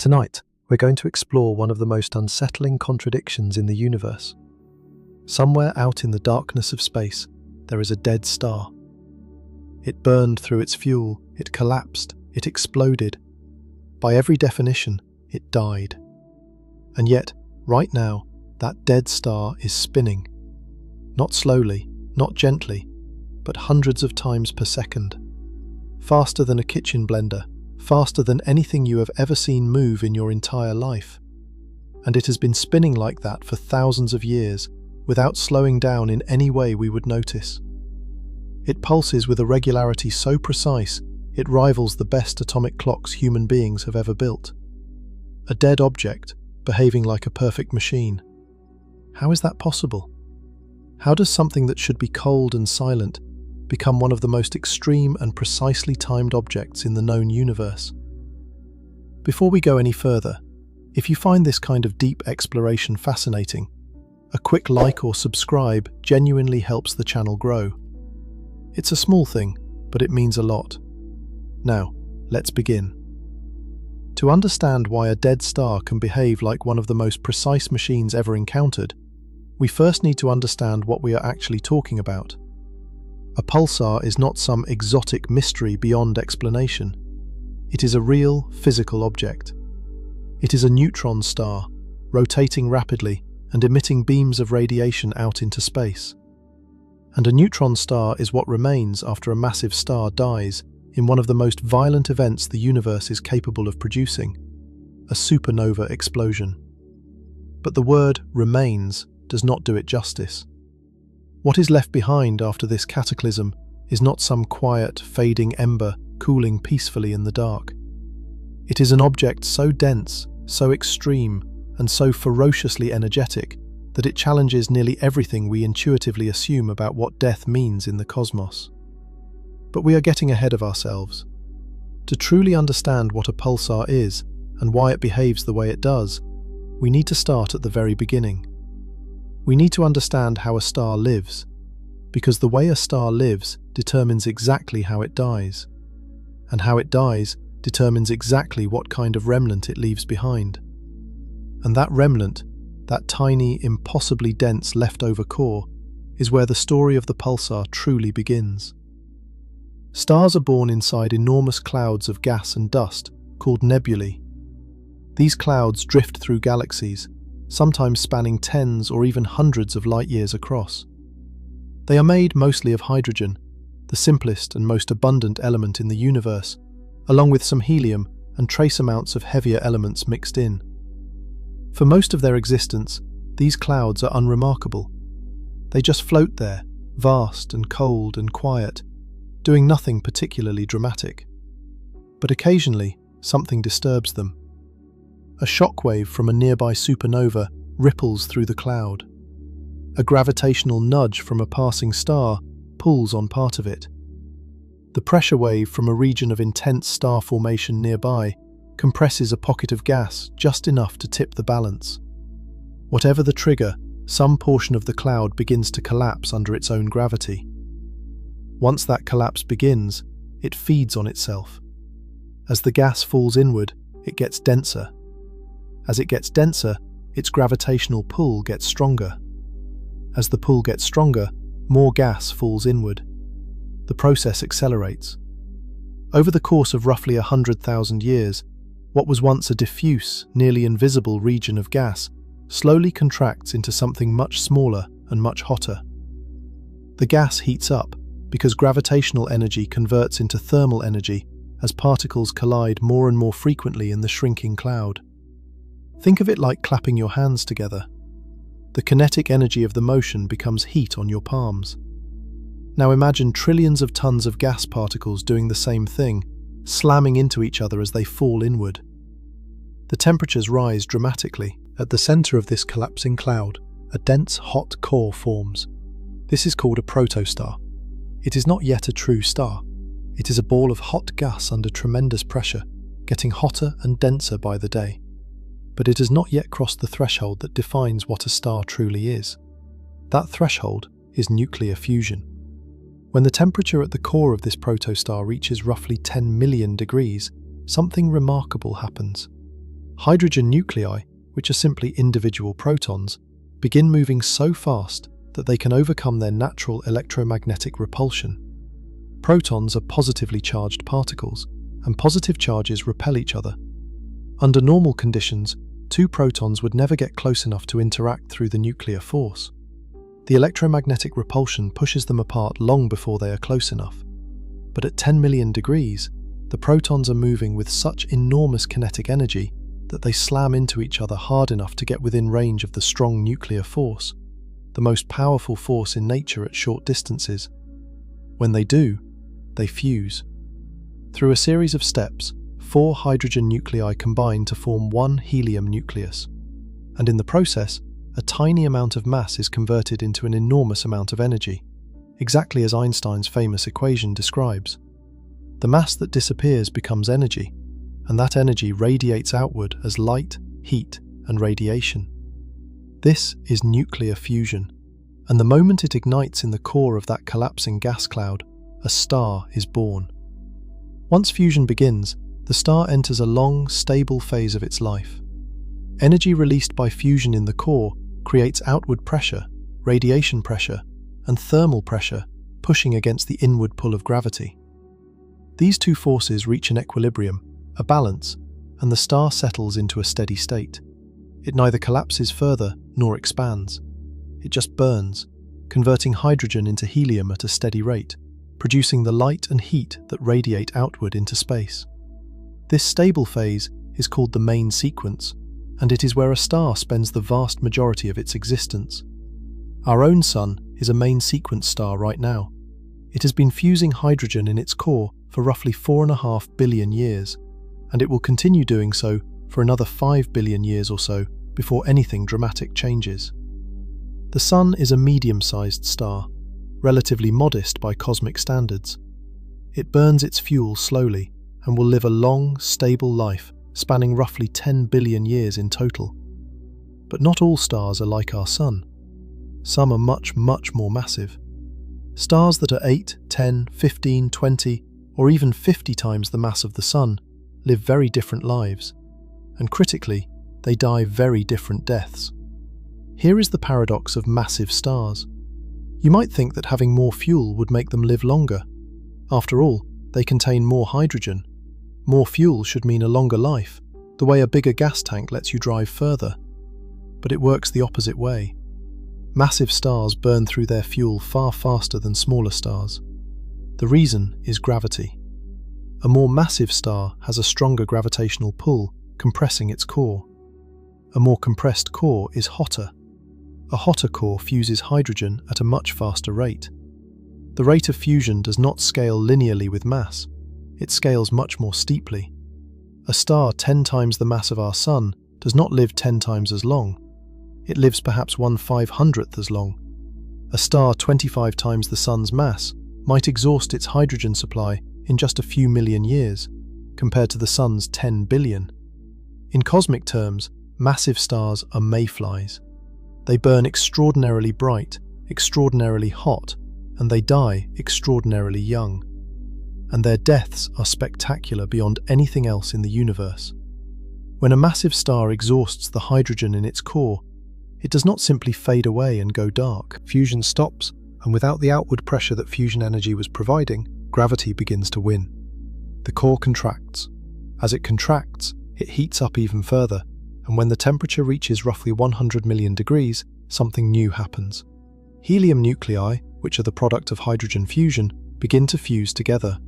Tonight, we're going to explore one of the most unsettling contradictions in the universe. Somewhere out in the darkness of space, there is a dead star. It burned through its fuel, it collapsed, it exploded. By every definition, it died. And yet, right now, that dead star is spinning. Not slowly, not gently, but hundreds of times per second. Faster than a kitchen blender, faster than anything you have ever seen move in your entire life. And it has been spinning like that for thousands of years, without slowing down in any way we would notice. It pulses with a regularity so precise, it rivals the best atomic clocks human beings have ever built. A dead object, behaving like a perfect machine. How is that possible? How does something that should be cold and silent become one of the most extreme and precisely timed objects in the known universe? Before we go any further, if you find this kind of deep exploration fascinating, a quick like or subscribe genuinely helps the channel grow. It's a small thing, but it means a lot. Now, let's begin. To understand why a dead star can behave like one of the most precise machines ever encountered, we first need to understand what we are actually talking about. A pulsar is not some exotic mystery beyond explanation. It is a real, physical object. It is a neutron star, rotating rapidly and emitting beams of radiation out into space. And a neutron star is what remains after a massive star dies in one of the most violent events the universe is capable of producing, a supernova explosion. But the word "remains" does not do it justice. What is left behind after this cataclysm is not some quiet, fading ember cooling peacefully in the dark. It is an object so dense, so extreme, and so ferociously energetic that it challenges nearly everything we intuitively assume about what death means in the cosmos. But we are getting ahead of ourselves. To truly understand what a pulsar is and why it behaves the way it does, we need to start at the very beginning. We need to understand how a star lives, because the way a star lives determines exactly how it dies, and how it dies determines exactly what kind of remnant it leaves behind. And that remnant, that tiny, impossibly dense leftover core, is where the story of the pulsar truly begins. Stars are born inside enormous clouds of gas and dust called nebulae. These clouds drift through galaxies, sometimes spanning tens or even hundreds of light years across. They are made mostly of hydrogen, the simplest and most abundant element in the universe, along with some helium and trace amounts of heavier elements mixed in. For most of their existence, these clouds are unremarkable. They just float there, vast and cold and quiet, doing nothing particularly dramatic. But occasionally, something disturbs them. A shockwave from a nearby supernova ripples through the cloud. A gravitational nudge from a passing star pulls on part of it. The pressure wave from a region of intense star formation nearby compresses a pocket of gas just enough to tip the balance. Whatever the trigger, some portion of the cloud begins to collapse under its own gravity. Once that collapse begins, it feeds on itself. As the gas falls inward, it gets denser. As it gets denser, its gravitational pull gets stronger. As the pull gets stronger, more gas falls inward. The process accelerates. Over the course of roughly 100,000 years, what was once a diffuse, nearly invisible region of gas slowly contracts into something much smaller and much hotter. The gas heats up because gravitational energy converts into thermal energy as particles collide more and more frequently in the shrinking cloud. Think of it like clapping your hands together. The kinetic energy of the motion becomes heat on your palms. Now imagine trillions of tons of gas particles doing the same thing, slamming into each other as they fall inward. The temperatures rise dramatically. At the center of this collapsing cloud, a dense, hot core forms. This is called a protostar. It is not yet a true star. It is a ball of hot gas under tremendous pressure, getting hotter and denser by the day. But it has not yet crossed the threshold that defines what a star truly is. That threshold is nuclear fusion. When the temperature at the core of this protostar reaches roughly 10 million degrees, something remarkable happens. Hydrogen nuclei, which are simply individual protons, begin moving so fast that they can overcome their natural electromagnetic repulsion. Protons are positively charged particles, and positive charges repel each other. Under normal conditions, two protons would never get close enough to interact through the nuclear force. The electromagnetic repulsion pushes them apart long before they are close enough. But at 10 million degrees, the protons are moving with such enormous kinetic energy that they slam into each other hard enough to get within range of the strong nuclear force, the most powerful force in nature at short distances. When they do, they fuse. Through a series of steps, 4 hydrogen nuclei combine to form one helium nucleus, and in the process, a tiny amount of mass is converted into an enormous amount of energy, exactly as Einstein's famous equation describes. The mass that disappears becomes energy, and that energy radiates outward as light, heat, and radiation. This is nuclear fusion, and the moment it ignites in the core of that collapsing gas cloud, a star is born. Once fusion begins, the star enters a long, stable phase of its life. Energy released by fusion in the core creates outward pressure, radiation pressure, and thermal pressure pushing against the inward pull of gravity. These two forces reach an equilibrium, a balance, and the star settles into a steady state. It neither collapses further nor expands. It just burns, converting hydrogen into helium at a steady rate, producing the light and heat that radiate outward into space. This stable phase is called the main sequence, and it is where a star spends the vast majority of its existence. Our own Sun is a main sequence star right now. It has been fusing hydrogen in its core for roughly 4.5 billion years, and it will continue doing so for another 5 billion years or so before anything dramatic changes. The Sun is a medium-sized star, relatively modest by cosmic standards. It burns its fuel slowly and will live a long, stable life spanning roughly 10 billion years in total. But not all stars are like our Sun. Some are much, much more massive. Stars that are 8, 10, 15, 20, or even 50 times the mass of the Sun live very different lives, and critically, they die very different deaths. Here is the paradox of massive stars. You might think that having more fuel would make them live longer. After all, they contain more hydrogen. More fuel should mean a longer life, the way a bigger gas tank lets you drive further. But it works the opposite way. Massive stars burn through their fuel far faster than smaller stars. The reason is gravity. A more massive star has a stronger gravitational pull, compressing its core. A more compressed core is hotter. A hotter core fuses hydrogen at a much faster rate. The rate of fusion does not scale linearly with mass. It scales much more steeply. A star 10 times the mass of our Sun does not live 10 times as long. It lives perhaps 1/500th as long. A star 25 times the Sun's mass might exhaust its hydrogen supply in just a few million years, compared to the Sun's 10 billion. In cosmic terms, massive stars are mayflies. They burn extraordinarily bright, extraordinarily hot, and they die extraordinarily young. And their deaths are spectacular beyond anything else in the universe. When a massive star exhausts the hydrogen in its core, it does not simply fade away and go dark. Fusion stops, and without the outward pressure that fusion energy was providing, gravity begins to win. The core contracts. As it contracts, it heats up even further, and when the temperature reaches roughly 100 million degrees, something new happens. Helium nuclei, which are the product of hydrogen fusion, begin to fuse together.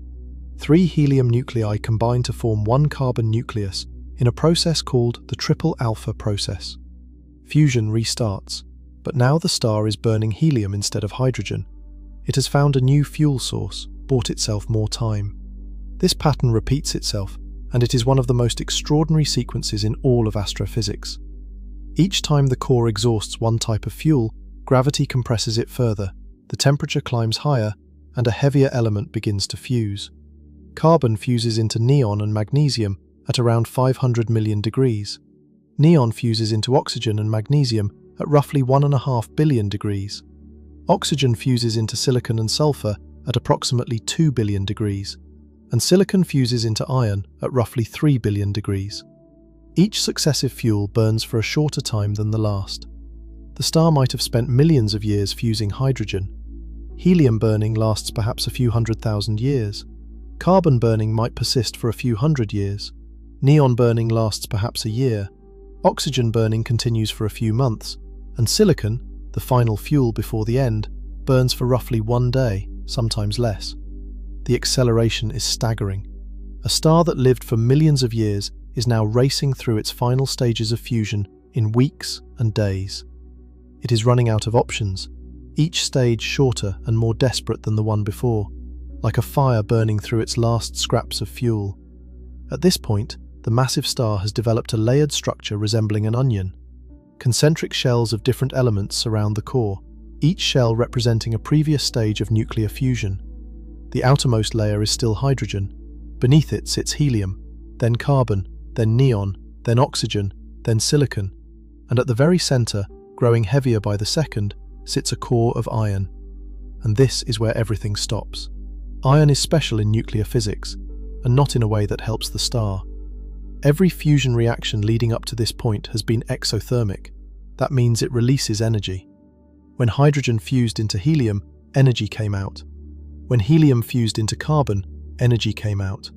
3 helium nuclei combine to form one carbon nucleus in a process called the triple alpha process. Fusion restarts, but now the star is burning helium instead of hydrogen. It has found a new fuel source, bought itself more time. This pattern repeats itself, and it is one of the most extraordinary sequences in all of astrophysics. Each time the core exhausts one type of fuel, gravity compresses it further, the temperature climbs higher, and a heavier element begins to fuse. Carbon fuses into neon and magnesium at around 500 million degrees. Neon fuses into oxygen and magnesium at roughly 1.5 billion degrees. Oxygen fuses into silicon and sulfur at approximately 2 billion degrees, and silicon fuses into iron at roughly 3 billion degrees. Each successive fuel burns for a shorter time than the last. The star might have spent millions of years fusing hydrogen. Helium burning lasts perhaps a few 100,000 years. Carbon burning might persist for a few hundred years. Neon burning lasts perhaps a year. Oxygen burning continues for a few months. And silicon, the final fuel before the end, burns for roughly 1 day, sometimes less. The acceleration is staggering. A star that lived for millions of years is now racing through its final stages of fusion in weeks and days. It is running out of options, each stage shorter and more desperate than the one before, like a fire burning through its last scraps of fuel. At this point, the massive star has developed a layered structure resembling an onion. Concentric shells of different elements surround the core, each shell representing a previous stage of nuclear fusion. The outermost layer is still hydrogen. Beneath it sits helium, then carbon, then neon, then oxygen, then silicon, and at the very center, growing heavier by the second, sits a core of iron. And this is where everything stops. Iron is special in nuclear physics, and not in a way that helps the star. Every fusion reaction leading up to this point has been exothermic. That means it releases energy. When hydrogen fused into helium, energy came out. When helium fused into carbon, energy came out.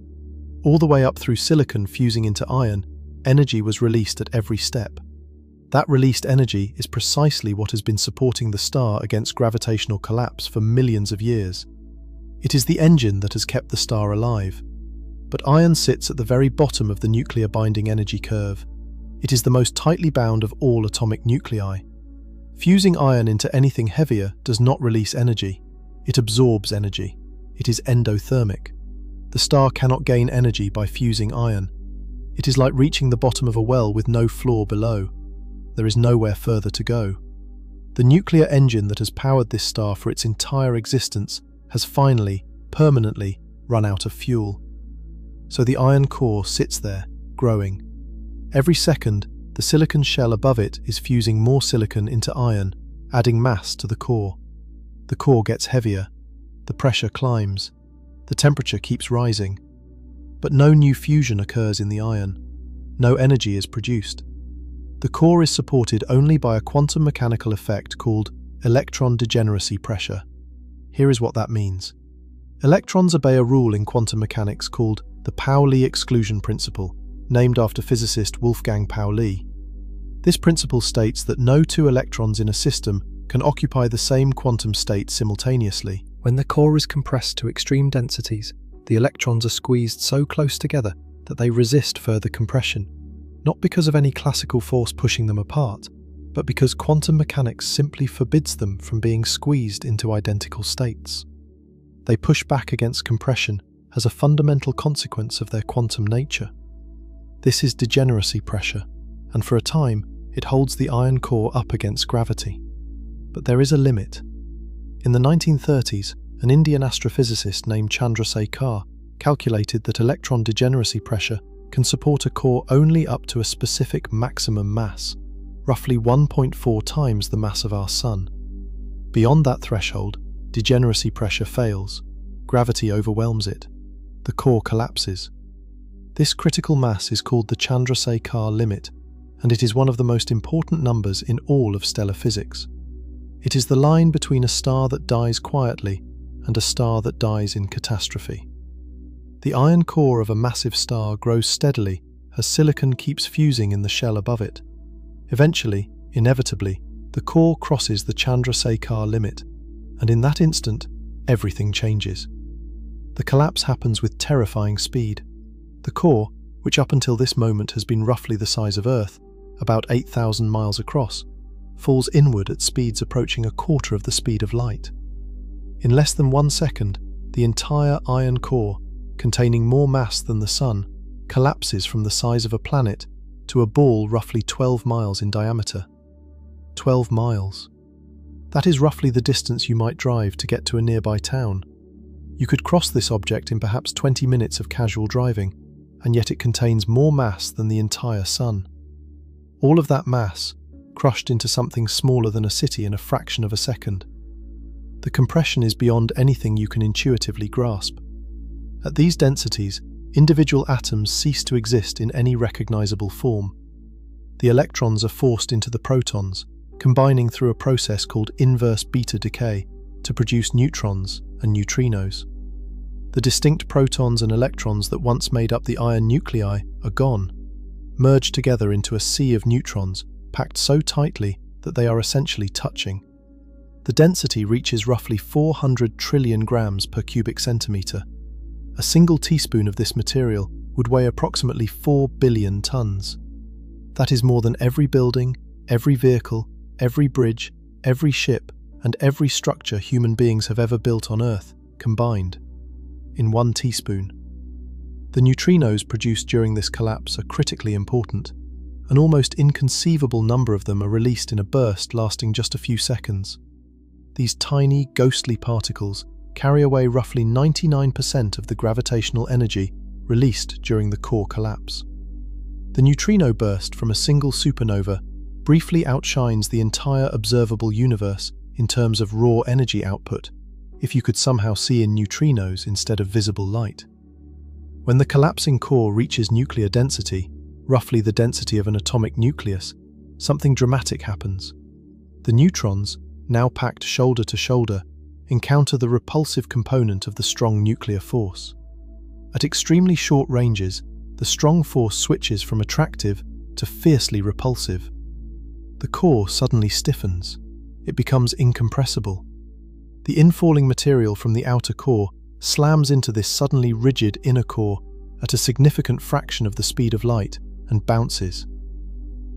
All the way up through silicon fusing into iron, energy was released at every step. That released energy is precisely what has been supporting the star against gravitational collapse for millions of years. It is the engine that has kept the star alive. But iron sits at the very bottom of the nuclear binding energy curve. It is the most tightly bound of all atomic nuclei. Fusing iron into anything heavier does not release energy. It absorbs energy. It is endothermic. The star cannot gain energy by fusing iron. It is like reaching the bottom of a well with no floor below. There is nowhere further to go. The nuclear engine that has powered this star for its entire existence has finally, permanently, run out of fuel. So the iron core sits there, growing. Every second, the silicon shell above it is fusing more silicon into iron, adding mass to the core. The core gets heavier. The pressure climbs. The temperature keeps rising. But no new fusion occurs in the iron. No energy is produced. The core is supported only by a quantum mechanical effect called electron degeneracy pressure. Here is what that means. Electrons obey a rule in quantum mechanics called the Pauli exclusion principle, named after physicist Wolfgang Pauli. This principle states that no two electrons in a system can occupy the same quantum state simultaneously. When the core is compressed to extreme densities, the electrons are squeezed so close together that they resist further compression, not because of any classical force pushing them apart, but because quantum mechanics simply forbids them from being squeezed into identical states. They push back against compression as a fundamental consequence of their quantum nature. This is degeneracy pressure, and for a time, it holds the iron core up against gravity. But there is a limit. In the 1930s, an Indian astrophysicist named Chandrasekhar calculated that electron degeneracy pressure can support a core only up to a specific maximum mass, roughly 1.4 times the mass of our Sun. Beyond that threshold, degeneracy pressure fails. Gravity overwhelms it. The core collapses. This critical mass is called the Chandrasekhar limit, and it is one of the most important numbers in all of stellar physics. It is the line between a star that dies quietly and a star that dies in catastrophe. The iron core of a massive star grows steadily as silicon keeps fusing in the shell above it. Eventually, inevitably, the core crosses the Chandrasekhar limit, and in that instant, everything changes. The collapse happens with terrifying speed. The core, which up until this moment has been roughly the size of Earth, about 8,000 miles across, falls inward at speeds approaching a quarter of the speed of light. In less than 1 second, the entire iron core, containing more mass than the Sun, collapses from the size of a planet to a ball roughly 12 miles in diameter. 12 miles. That is roughly the distance you might drive to get to a nearby town. You could cross this object in perhaps 20 minutes of casual driving, and yet it contains more mass than the entire Sun. All of that mass, crushed into something smaller than a city in a fraction of a second. The compression is beyond anything you can intuitively grasp. At these densities, Individual atoms cease to exist in any recognizable form. The electrons are forced into the protons, combining through a process called inverse beta decay to produce neutrons and neutrinos. The distinct protons and electrons that once made up the iron nuclei are gone, merged together into a sea of neutrons packed so tightly that they are essentially touching. The density reaches roughly 400 trillion grams per cubic centimetre. A single teaspoon of this material would weigh approximately 4 billion tons. That is more than every building, every vehicle, every bridge, every ship, and every structure human beings have ever built on Earth, combined, in one teaspoon. The neutrinos produced during this collapse are critically important. An almost inconceivable number of them are released in a burst lasting just a few seconds. These tiny, ghostly particles carry away roughly 99% of the gravitational energy released during the core collapse. The neutrino burst from a single supernova briefly outshines the entire observable universe in terms of raw energy output, if you could somehow see in neutrinos instead of visible light. When the collapsing core reaches nuclear density, roughly the density of an atomic nucleus, something dramatic happens. The neutrons, now packed shoulder to shoulder, encounter the repulsive component of the strong nuclear force. At extremely short ranges, the strong force switches from attractive to fiercely repulsive. The core suddenly stiffens. It becomes incompressible. The infalling material from the outer core slams into this suddenly rigid inner core at a significant fraction of the speed of light and bounces.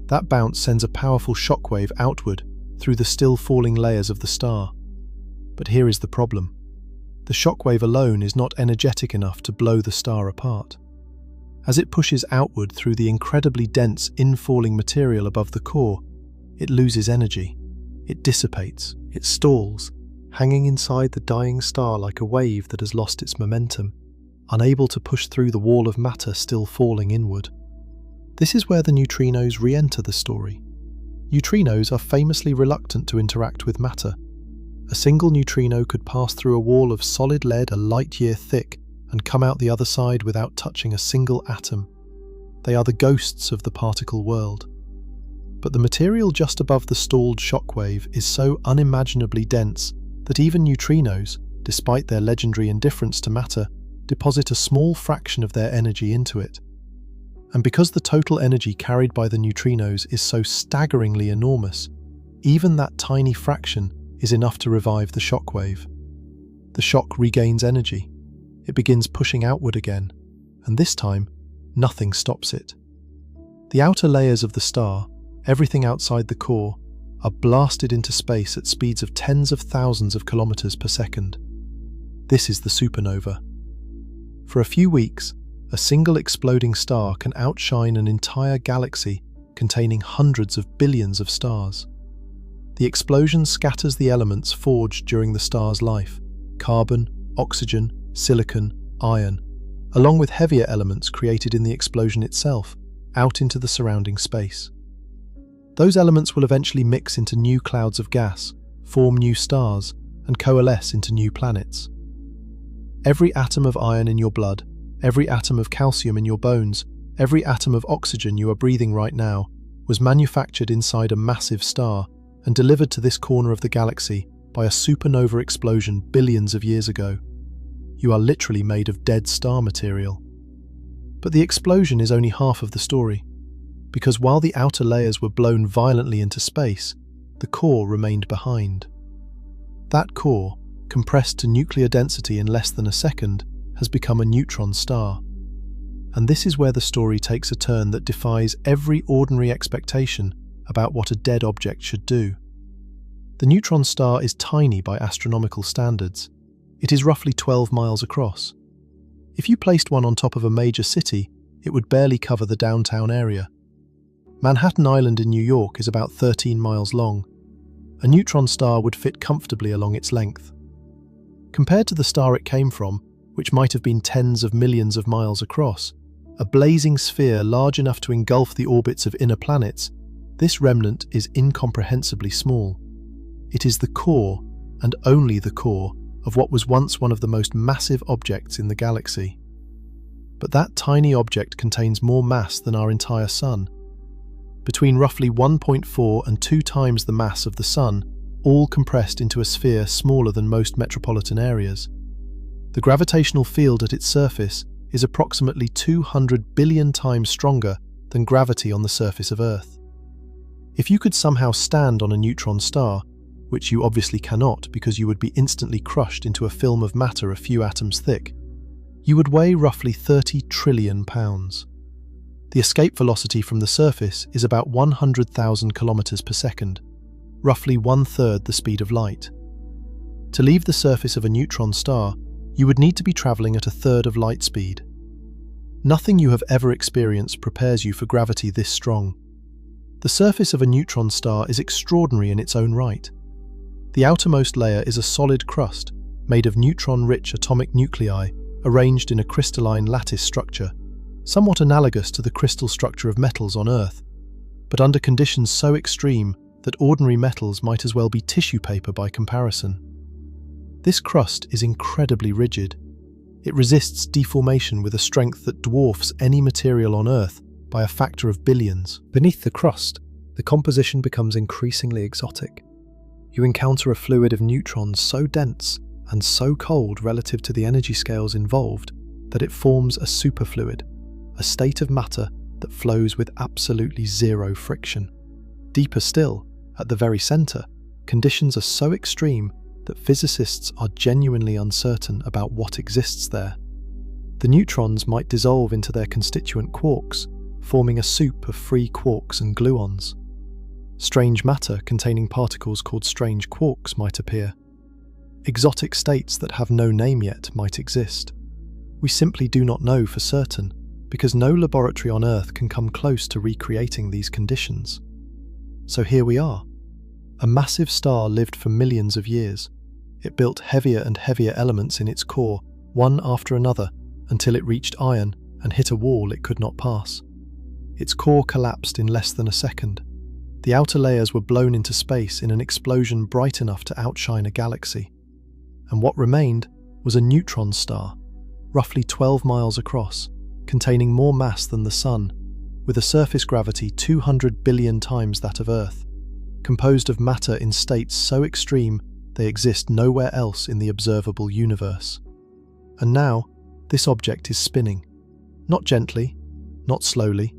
That bounce sends a powerful shockwave outward through the still falling layers of the star. But here is the problem. The shockwave alone is not energetic enough to blow the star apart. As it pushes outward through the incredibly dense infalling material above the core, it loses energy. It dissipates. It stalls, hanging inside the dying star like a wave that has lost its momentum, unable to push through the wall of matter still falling inward. This is where the neutrinos re-enter the story. Neutrinos are famously reluctant to interact with matter. A single neutrino could pass through a wall of solid lead a light-year thick and come out the other side without touching a single atom. They are the ghosts of the particle world. But the material just above the stalled shockwave is so unimaginably dense that even neutrinos, despite their legendary indifference to matter, deposit a small fraction of their energy into it. And because the total energy carried by the neutrinos is so staggeringly enormous, even that tiny fraction is enough to revive the shockwave. The shock regains energy. It begins pushing outward again, and this time, nothing stops it. The outer layers of the star, everything outside the core, are blasted into space at speeds of tens of thousands of kilometers per second. This is the supernova. For a few weeks, a single exploding star can outshine an entire galaxy containing hundreds of billions of stars. The explosion scatters the elements forged during the star's life: carbon, oxygen, silicon, iron, along with heavier elements created in the explosion itself, out into the surrounding space. Those elements will eventually mix into new clouds of gas, form new stars, and coalesce into new planets. Every atom of iron in your blood, every atom of calcium in your bones, every atom of oxygen you are breathing right now, was manufactured inside a massive star and delivered to this corner of the galaxy by a supernova explosion billions of years ago. You are literally made of dead star material. But the explosion is only half of the story, because while the outer layers were blown violently into space, the core remained behind. That core, compressed to nuclear density in less than a second, has become a neutron star. And this is where the story takes a turn that defies every ordinary expectation about what a dead object should do. The neutron star is tiny by astronomical standards. It is roughly 12 miles across. If you placed one on top of a major city, it would barely cover the downtown area. Manhattan Island in New York is about 13 miles long. A neutron star would fit comfortably along its length. Compared to the star it came from, which might have been tens of millions of miles across, a blazing sphere large enough to engulf the orbits of inner planets, this remnant is incomprehensibly small. It is the core, and only the core, of what was once one of the most massive objects in the galaxy. But that tiny object contains more mass than our entire Sun. Between roughly 1.4 and 2 times the mass of the Sun, all compressed into a sphere smaller than most metropolitan areas. The gravitational field at its surface is approximately 200 billion times stronger than gravity on the surface of Earth. If you could somehow stand on a neutron star, which you obviously cannot because you would be instantly crushed into a film of matter a few atoms thick, you would weigh roughly 30 trillion pounds. The escape velocity from the surface is about 100,000 kilometers per second, roughly 1/3 the speed of light. To leave the surface of a neutron star, you would need to be travelling at 1/3 of light speed. Nothing you have ever experienced prepares you for gravity this strong. The surface of a neutron star is extraordinary in its own right. The outermost layer is a solid crust made of neutron-rich atomic nuclei arranged in a crystalline lattice structure, somewhat analogous to the crystal structure of metals on Earth, but under conditions so extreme that ordinary metals might as well be tissue paper by comparison. This crust is incredibly rigid. It resists deformation with a strength that dwarfs any material on Earth by a factor of billions. Beneath the crust, the composition becomes increasingly exotic. You encounter a fluid of neutrons so dense and so cold relative to the energy scales involved that it forms a superfluid, a state of matter that flows with absolutely zero friction. Deeper still, at the very centre, conditions are so extreme that physicists are genuinely uncertain about what exists there. The neutrons might dissolve into their constituent quarks, forming a soup of free quarks and gluons. Strange matter containing particles called strange quarks might appear. Exotic states that have no name yet might exist. We simply do not know for certain, because no laboratory on Earth can come close to recreating these conditions. So here we are. A massive star lived for millions of years. It built heavier and heavier elements in its core, one after another, until it reached iron and hit a wall it could not pass. Its core collapsed in less than a second. The outer layers were blown into space in an explosion bright enough to outshine a galaxy. And what remained was a neutron star, roughly 12 miles across, containing more mass than the Sun, with a surface gravity 200 billion times that of Earth, composed of matter in states so extreme they exist nowhere else in the observable universe. And now, this object is spinning. Not gently, not slowly,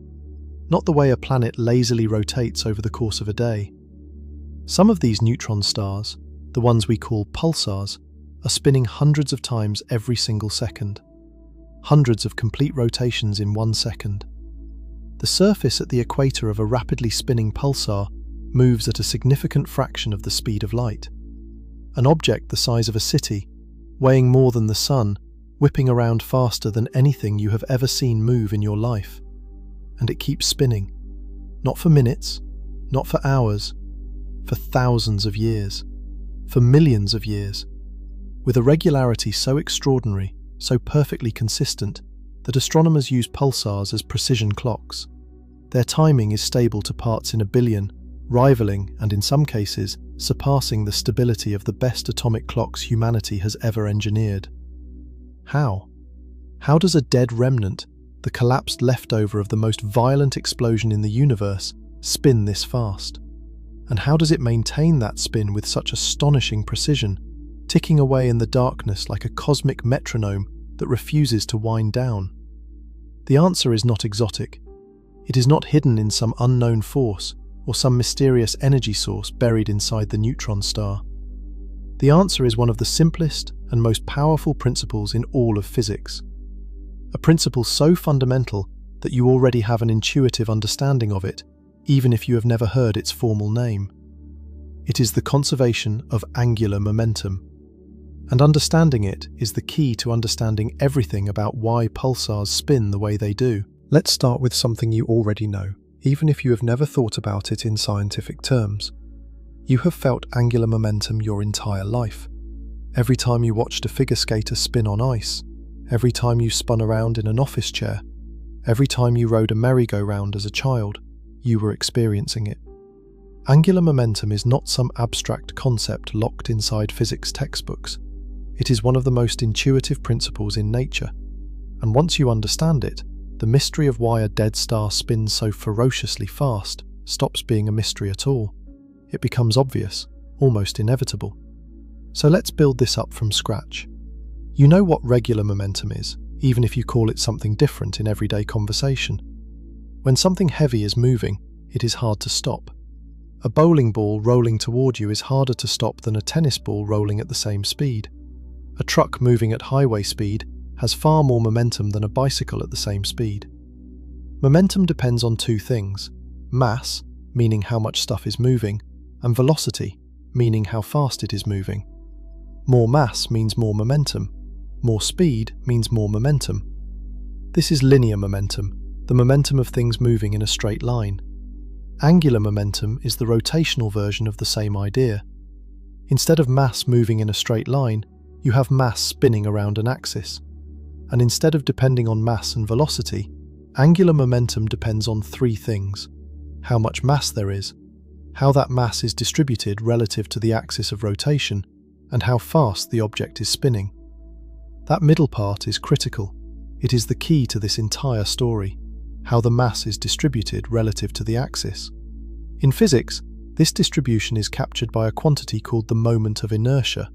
not the way a planet lazily rotates over the course of a day. Some of these neutron stars, the ones we call pulsars, are spinning hundreds of times every single second. Hundreds of complete rotations in 1 second. The surface at the equator of a rapidly spinning pulsar moves at a significant fraction of the speed of light. An object the size of a city, weighing more than the Sun, whipping around faster than anything you have ever seen move in your life. And it keeps spinning. Not for minutes, not for hours, for thousands of years, for millions of years, with a regularity so extraordinary, so perfectly consistent, that astronomers use pulsars as precision clocks. Their timing is stable to parts in a billion, rivaling, and in some cases, surpassing the stability of the best atomic clocks humanity has ever engineered. How? How does a dead remnant, the collapsed leftover of the most violent explosion in the universe, spin this fast? And how does it maintain that spin with such astonishing precision, ticking away in the darkness like a cosmic metronome that refuses to wind down? The answer is not exotic. It is not hidden in some unknown force or some mysterious energy source buried inside the neutron star. The answer is one of the simplest and most powerful principles in all of physics. A principle so fundamental that you already have an intuitive understanding of it, even if you have never heard its formal name. It is the conservation of angular momentum. And understanding it is the key to understanding everything about why pulsars spin the way they do. Let's start with something you already know, even if you have never thought about it in scientific terms. You have felt angular momentum your entire life. Every time you watched a figure skater spin on ice, every time you spun around in an office chair, every time you rode a merry-go-round as a child, you were experiencing it. Angular momentum is not some abstract concept locked inside physics textbooks. It is one of the most intuitive principles in nature. And once you understand it, the mystery of why a dead star spins so ferociously fast stops being a mystery at all. It becomes obvious, almost inevitable. So let's build this up from scratch. You know what regular momentum is, even if you call it something different in everyday conversation. When something heavy is moving, it is hard to stop. A bowling ball rolling toward you is harder to stop than a tennis ball rolling at the same speed. A truck moving at highway speed has far more momentum than a bicycle at the same speed. Momentum depends on two things: mass, meaning how much stuff is moving, and velocity, meaning how fast it is moving. More mass means more momentum. More speed means more momentum. This is linear momentum, the momentum of things moving in a straight line. Angular momentum is the rotational version of the same idea. Instead of mass moving in a straight line, you have mass spinning around an axis. And instead of depending on mass and velocity, angular momentum depends on three things: how much mass there is, how that mass is distributed relative to the axis of rotation, and how fast the object is spinning. That middle part is critical. It is the key to this entire story: how the mass is distributed relative to the axis. In physics, this distribution is captured by a quantity called the moment of inertia.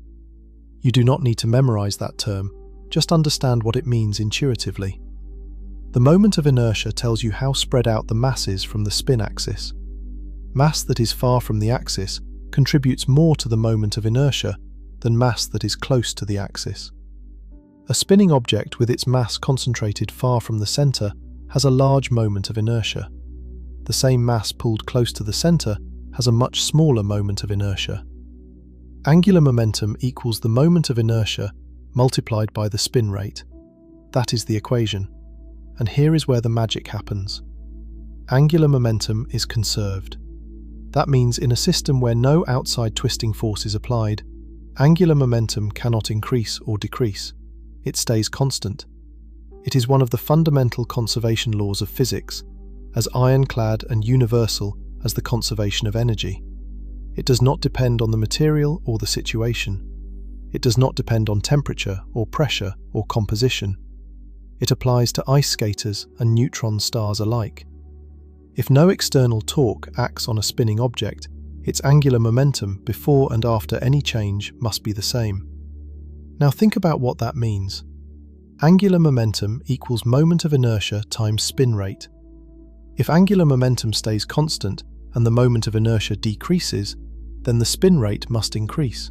You do not need to memorize that term, just understand what it means intuitively. The moment of inertia tells you how spread out the mass is from the spin axis. Mass that is far from the axis contributes more to the moment of inertia than mass that is close to the axis. A spinning object with its mass concentrated far from the center has a large moment of inertia. The same mass pulled close to the center has a much smaller moment of inertia. Angular momentum equals the moment of inertia multiplied by the spin rate. That is the equation. And here is where the magic happens. Angular momentum is conserved. That means in a system where no outside twisting force is applied, angular momentum cannot increase or decrease. It stays constant. It is one of the fundamental conservation laws of physics, as ironclad and universal as the conservation of energy. It does not depend on the material or the situation. It does not depend on temperature or pressure or composition. It applies to ice skaters and neutron stars alike. If no external torque acts on a spinning object, its angular momentum before and after any change must be the same. Now think about what that means. Angular momentum equals moment of inertia times spin rate. If angular momentum stays constant and the moment of inertia decreases, then the spin rate must increase.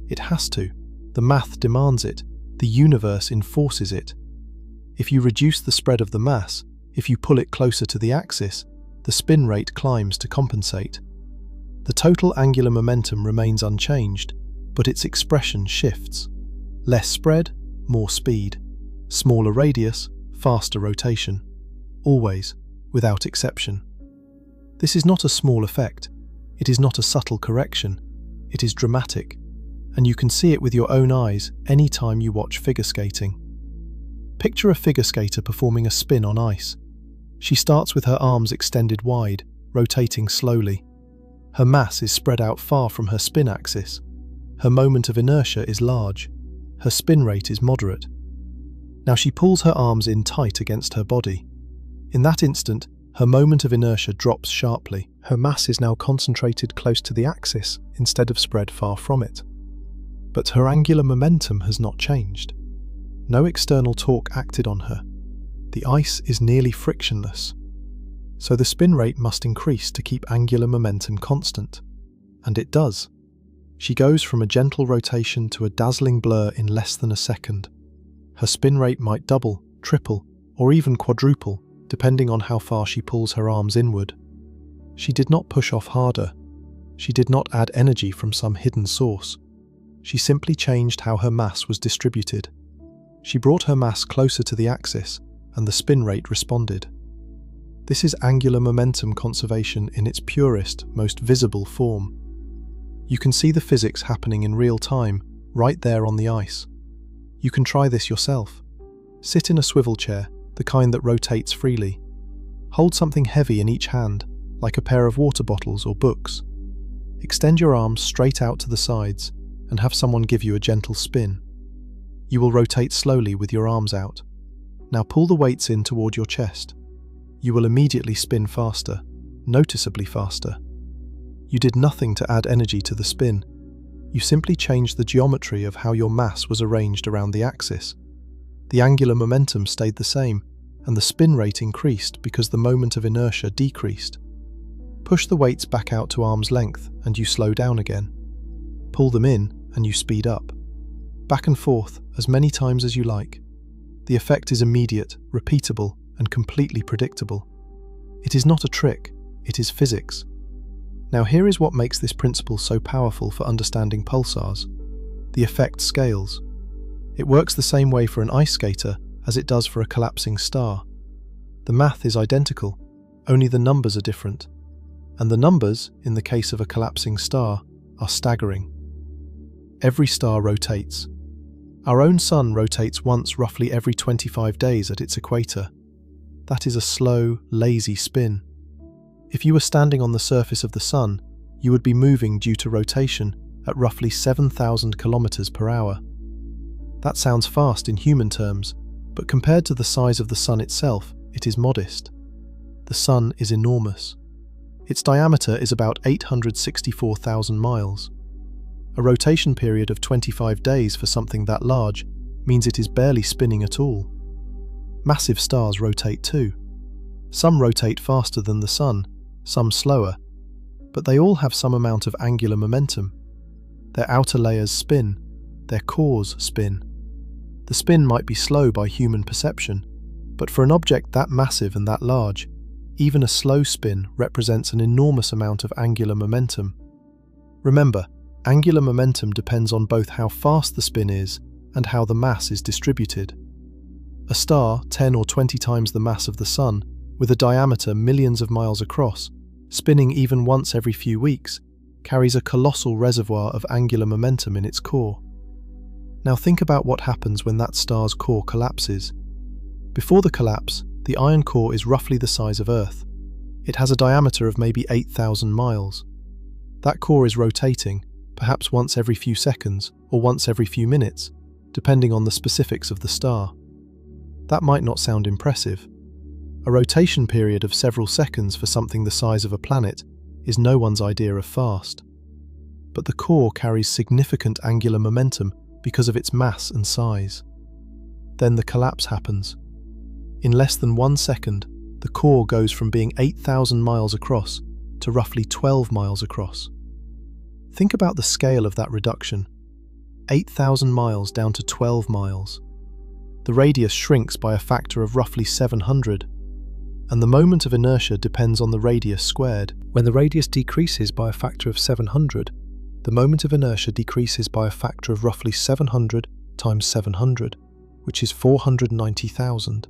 It has to. The math demands it. The universe enforces it. If you reduce the spread of the mass, if you pull it closer to the axis, the spin rate climbs to compensate. The total angular momentum remains unchanged, but its expression shifts. Less spread, more speed. Smaller radius, faster rotation. Always, without exception. This is not a small effect. It is not a subtle correction. It is dramatic. And you can see it with your own eyes any time you watch figure skating. Picture a figure skater performing a spin on ice. She starts with her arms extended wide, rotating slowly. Her mass is spread out far from her spin axis. Her moment of inertia is large. Her spin rate is moderate. Now she pulls her arms in tight against her body. In that instant, her moment of inertia drops sharply. Her mass is now concentrated close to the axis instead of spread far from it. But her angular momentum has not changed. No external torque acted on her. The ice is nearly frictionless. So the spin rate must increase to keep angular momentum constant. And it does. She goes from a gentle rotation to a dazzling blur in less than a second. Her spin rate might double, triple, or even quadruple, depending on how far she pulls her arms inward. She did not push off harder. She did not add energy from some hidden source. She simply changed how her mass was distributed. She brought her mass closer to the axis, and the spin rate responded. This is angular momentum conservation in its purest, most visible form. You can see the physics happening in real time, right there on the ice. You can try this yourself. Sit in a swivel chair, the kind that rotates freely. Hold something heavy in each hand, like a pair of water bottles or books. Extend your arms straight out to the sides and have someone give you a gentle spin. You will rotate slowly with your arms out. Now pull the weights in toward your chest. You will immediately spin faster, noticeably faster. You did nothing to add energy to the spin. You simply changed the geometry of how your mass was arranged around the axis. The angular momentum stayed the same, and the spin rate increased because the moment of inertia decreased. Push the weights back out to arm's length and you slow down again. Pull them in and you speed up. Back and forth as many times as you like. The effect is immediate, repeatable, and completely predictable. It is not a trick, it is physics. Now here is what makes this principle so powerful for understanding pulsars. The effect scales. It works the same way for an ice skater as it does for a collapsing star. The math is identical, only the numbers are different. And the numbers, in the case of a collapsing star, are staggering. Every star rotates. Our own sun rotates once roughly every 25 days at its equator. That is a slow, lazy spin. If you were standing on the surface of the sun, you would be moving due to rotation at roughly 7,000 kilometers per hour. That sounds fast in human terms, but compared to the size of the sun itself, it is modest. The sun is enormous. Its diameter is about 864,000 miles. A rotation period of 25 days for something that large means it is barely spinning at all. Massive stars rotate too. Some rotate faster than the sun, some slower, but they all have some amount of angular momentum. Their outer layers spin, their cores spin. The spin might be slow by human perception, but for an object that massive and that large, even a slow spin represents an enormous amount of angular momentum. Remember, angular momentum depends on both how fast the spin is and how the mass is distributed. A star 10 or 20 times the mass of the sun, with a diameter millions of miles across, spinning even once every few weeks, carries a colossal reservoir of angular momentum in its core. Now think about what happens when that star's core collapses. Before the collapse, the iron core is roughly the size of Earth. It has a diameter of maybe 8,000 miles. That core is rotating, perhaps once every few seconds or once every few minutes, depending on the specifics of the star. That might not sound impressive. A rotation period of several seconds for something the size of a planet is no one's idea of fast. But the core carries significant angular momentum because of its mass and size. Then the collapse happens. In less than 1 second, the core goes from being 8,000 miles across to roughly 12 miles across. Think about the scale of that reduction. 8,000 miles down to 12 miles. The radius shrinks by a factor of roughly 700, and the moment of inertia depends on the radius squared. When the radius decreases by a factor of 700, the moment of inertia decreases by a factor of roughly 700 times 700, which is 490,000,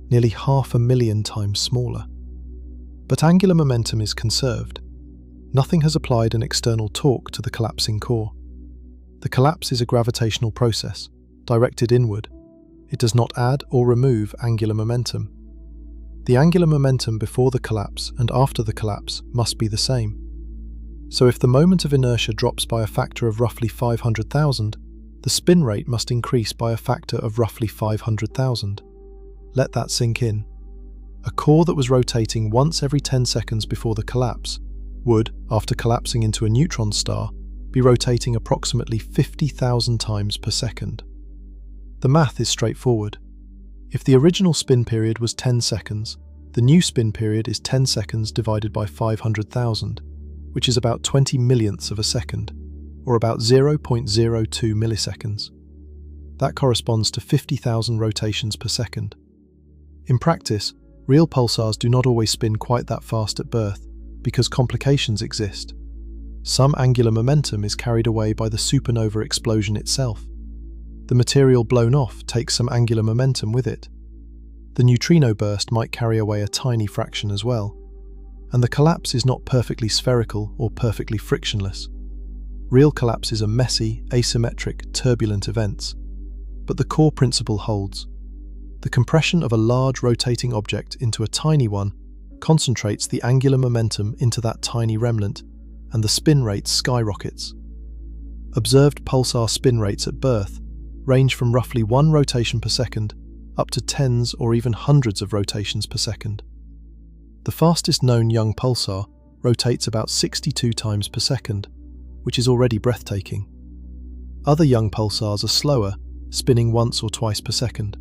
nearly 500,000 times smaller. But angular momentum is conserved. Nothing has applied an external torque to the collapsing core. The collapse is a gravitational process, directed inward. It does not add or remove angular momentum. The angular momentum before the collapse and after the collapse must be the same. So if the moment of inertia drops by a factor of roughly 500,000, the spin rate must increase by a factor of roughly 500,000. Let that sink in. A core that was rotating once every 10 seconds before the collapse would, after collapsing into a neutron star, be rotating approximately 50,000 times per second. The math is straightforward. If the original spin period was 10 seconds, the new spin period is 10 seconds divided by 500,000, which is about 20 millionths of a second, or about 0.02 milliseconds. That corresponds to 50,000 rotations per second. In practice, real pulsars do not always spin quite that fast at birth, because complications exist. Some angular momentum is carried away by the supernova explosion itself. The material blown off takes some angular momentum with it. The neutrino burst might carry away a tiny fraction as well. And the collapse is not perfectly spherical or perfectly frictionless. Real collapses are messy, asymmetric, turbulent events. But the core principle holds. The compression of a large rotating object into a tiny one concentrates the angular momentum into that tiny remnant, and the spin rate skyrockets. Observed pulsar spin rates at birth range from roughly 1 rotation per second up to tens or even hundreds of rotations per second. The fastest known young pulsar rotates about 62 times per second, which is already breathtaking. Other young pulsars are slower, spinning once or twice per second.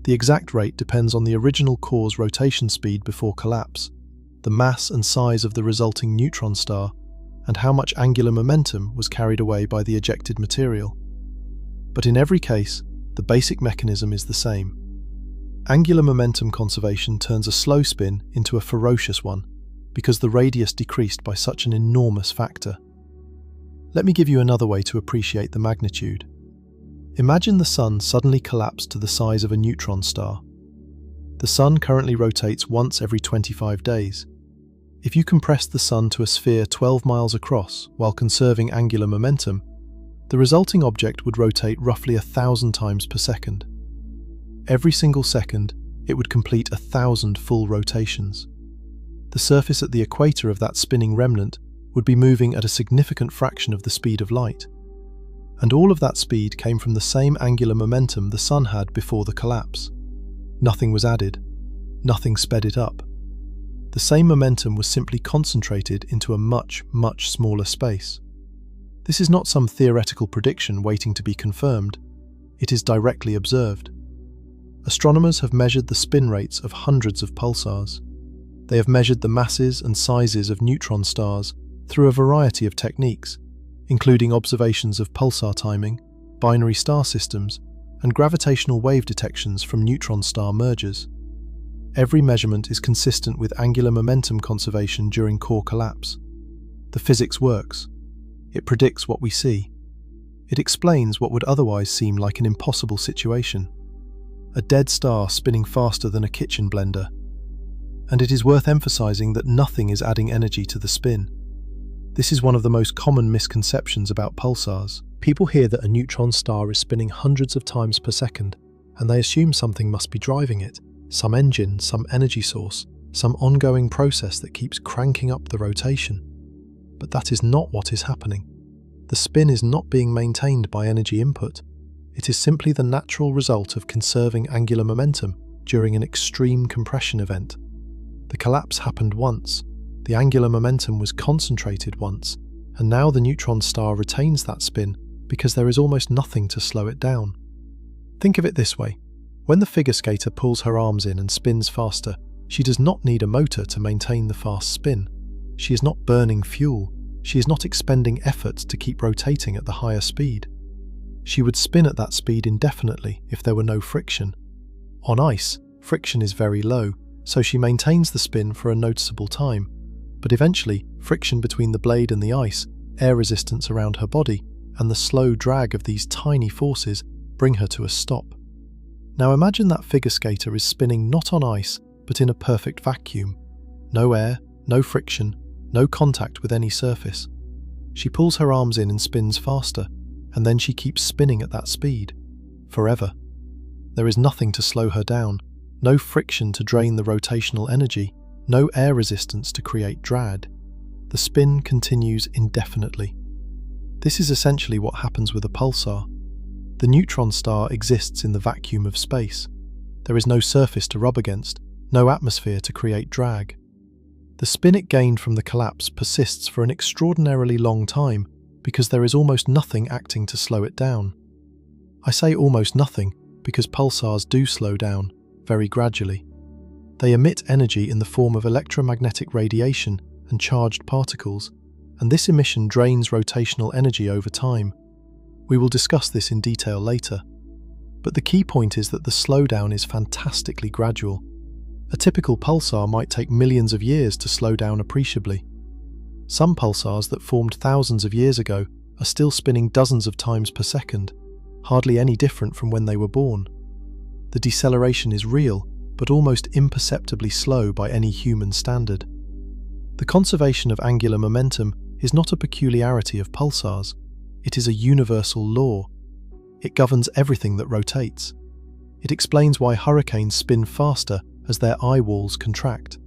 The exact rate depends on the original core's rotation speed before collapse, the mass and size of the resulting neutron star, and how much angular momentum was carried away by the ejected material. But in every case, the basic mechanism is the same. Angular momentum conservation turns a slow spin into a ferocious one, because the radius decreased by such an enormous factor. Let me give you another way to appreciate the magnitude. Imagine the Sun suddenly collapsed to the size of a neutron star. The Sun currently rotates once every 25 days. If you compressed the Sun to a sphere 12 miles across while conserving angular momentum, the resulting object would rotate roughly 1,000 times per second. Every single second, it would complete 1,000 full rotations. The surface at the equator of that spinning remnant would be moving at a significant fraction of the speed of light. And all of that speed came from the same angular momentum the Sun had before the collapse. Nothing was added. Nothing sped it up. The same momentum was simply concentrated into a much, much smaller space. This is not some theoretical prediction waiting to be confirmed. It is directly observed. Astronomers have measured the spin rates of hundreds of pulsars. They have measured the masses and sizes of neutron stars through a variety of techniques, including observations of pulsar timing, binary star systems, and gravitational wave detections from neutron star mergers. Every measurement is consistent with angular momentum conservation during core collapse. The physics works. It predicts what we see. It explains what would otherwise seem like an impossible situation. A dead star spinning faster than a kitchen blender. And it is worth emphasizing that nothing is adding energy to the spin. This is one of the most common misconceptions about pulsars. People hear that a neutron star is spinning hundreds of times per second, and they assume something must be driving it. Some engine, some energy source, some ongoing process that keeps cranking up the rotation. But that is not what is happening. The spin is not being maintained by energy input. It is simply the natural result of conserving angular momentum during an extreme compression event. The collapse happened once, the angular momentum was concentrated once, and now the neutron star retains that spin because there is almost nothing to slow it down. Think of it this way. When the figure skater pulls her arms in and spins faster, she does not need a motor to maintain the fast spin. She is not burning fuel. She is not expending effort to keep rotating at the higher speed. She would spin at that speed indefinitely if there were no friction. On ice, friction is very low, so she maintains the spin for a noticeable time. But eventually, friction between the blade and the ice, air resistance around her body, and the slow drag of these tiny forces bring her to a stop. Now imagine that figure skater is spinning not on ice, but in a perfect vacuum. No air, no friction, no contact with any surface. She pulls her arms in and spins faster, and then she keeps spinning at that speed, forever. There is nothing to slow her down, no friction to drain the rotational energy, no air resistance to create drag. The spin continues indefinitely. This is essentially what happens with a pulsar. The neutron star exists in the vacuum of space. There is no surface to rub against, no atmosphere to create drag. The spin it gained from the collapse persists for an extraordinarily long time because there is almost nothing acting to slow it down. I say almost nothing because pulsars do slow down, very gradually. They emit energy in the form of electromagnetic radiation and charged particles, and this emission drains rotational energy over time. We will discuss this in detail later. But the key point is that the slowdown is fantastically gradual. A typical pulsar might take millions of years to slow down appreciably. Some pulsars that formed thousands of years ago are still spinning dozens of times per second, hardly any different from when they were born. The deceleration is real, but almost imperceptibly slow by any human standard. The conservation of angular momentum is not a peculiarity of pulsars. It is a universal law. It governs everything that rotates. It explains why hurricanes spin faster as their eye walls contract.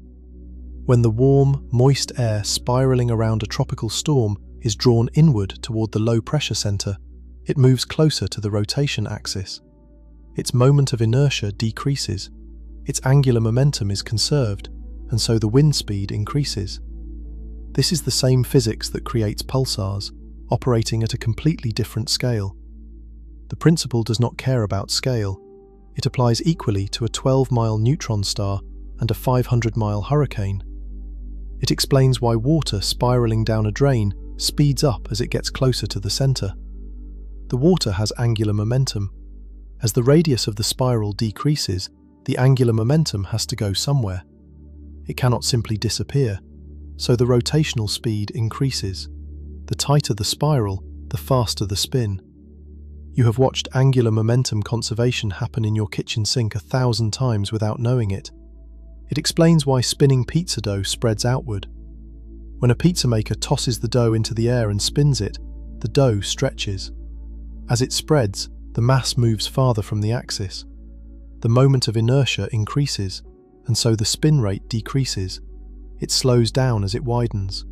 When the warm, moist air spiraling around a tropical storm is drawn inward toward the low-pressure center, it moves closer to the rotation axis. its moment of inertia decreases, its angular momentum is conserved, and so the wind speed increases. This is the same physics that creates pulsars, operating at a completely different scale. The principle does not care about scale. It applies equally to a 12-mile neutron star and a 500-mile hurricane. It explains why water spiraling down a drain speeds up as it gets closer to the center. The water has angular momentum. As the radius of the spiral decreases, the angular momentum has to go somewhere. It cannot simply disappear, so the rotational speed increases. The tighter the spiral, the faster the spin. You have watched angular momentum conservation happen in your kitchen sink 1,000 times without knowing it. It explains why spinning pizza dough spreads outward. When a pizza maker tosses the dough into the air and spins it, the dough stretches. As it spreads, the mass moves farther from the axis. The moment of inertia increases, and so the spin rate decreases. It slows down as it widens.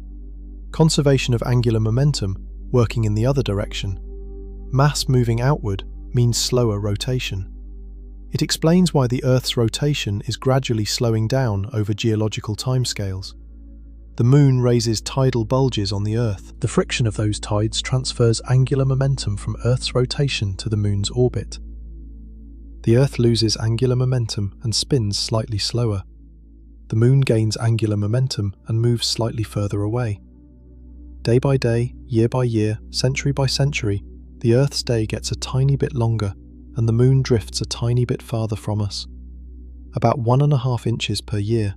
Conservation of angular momentum, working in the other direction. Mass moving outward means slower rotation. It explains why the Earth's rotation is gradually slowing down over geological timescales. The Moon raises tidal bulges on the Earth. The friction of those tides transfers angular momentum from Earth's rotation to the Moon's orbit. The Earth loses angular momentum and spins slightly slower. The Moon gains angular momentum and moves slightly further away. Day by day, year by year, century by century, the Earth's day gets a tiny bit longer and the Moon drifts a tiny bit farther from us, about 1.5 inches per year.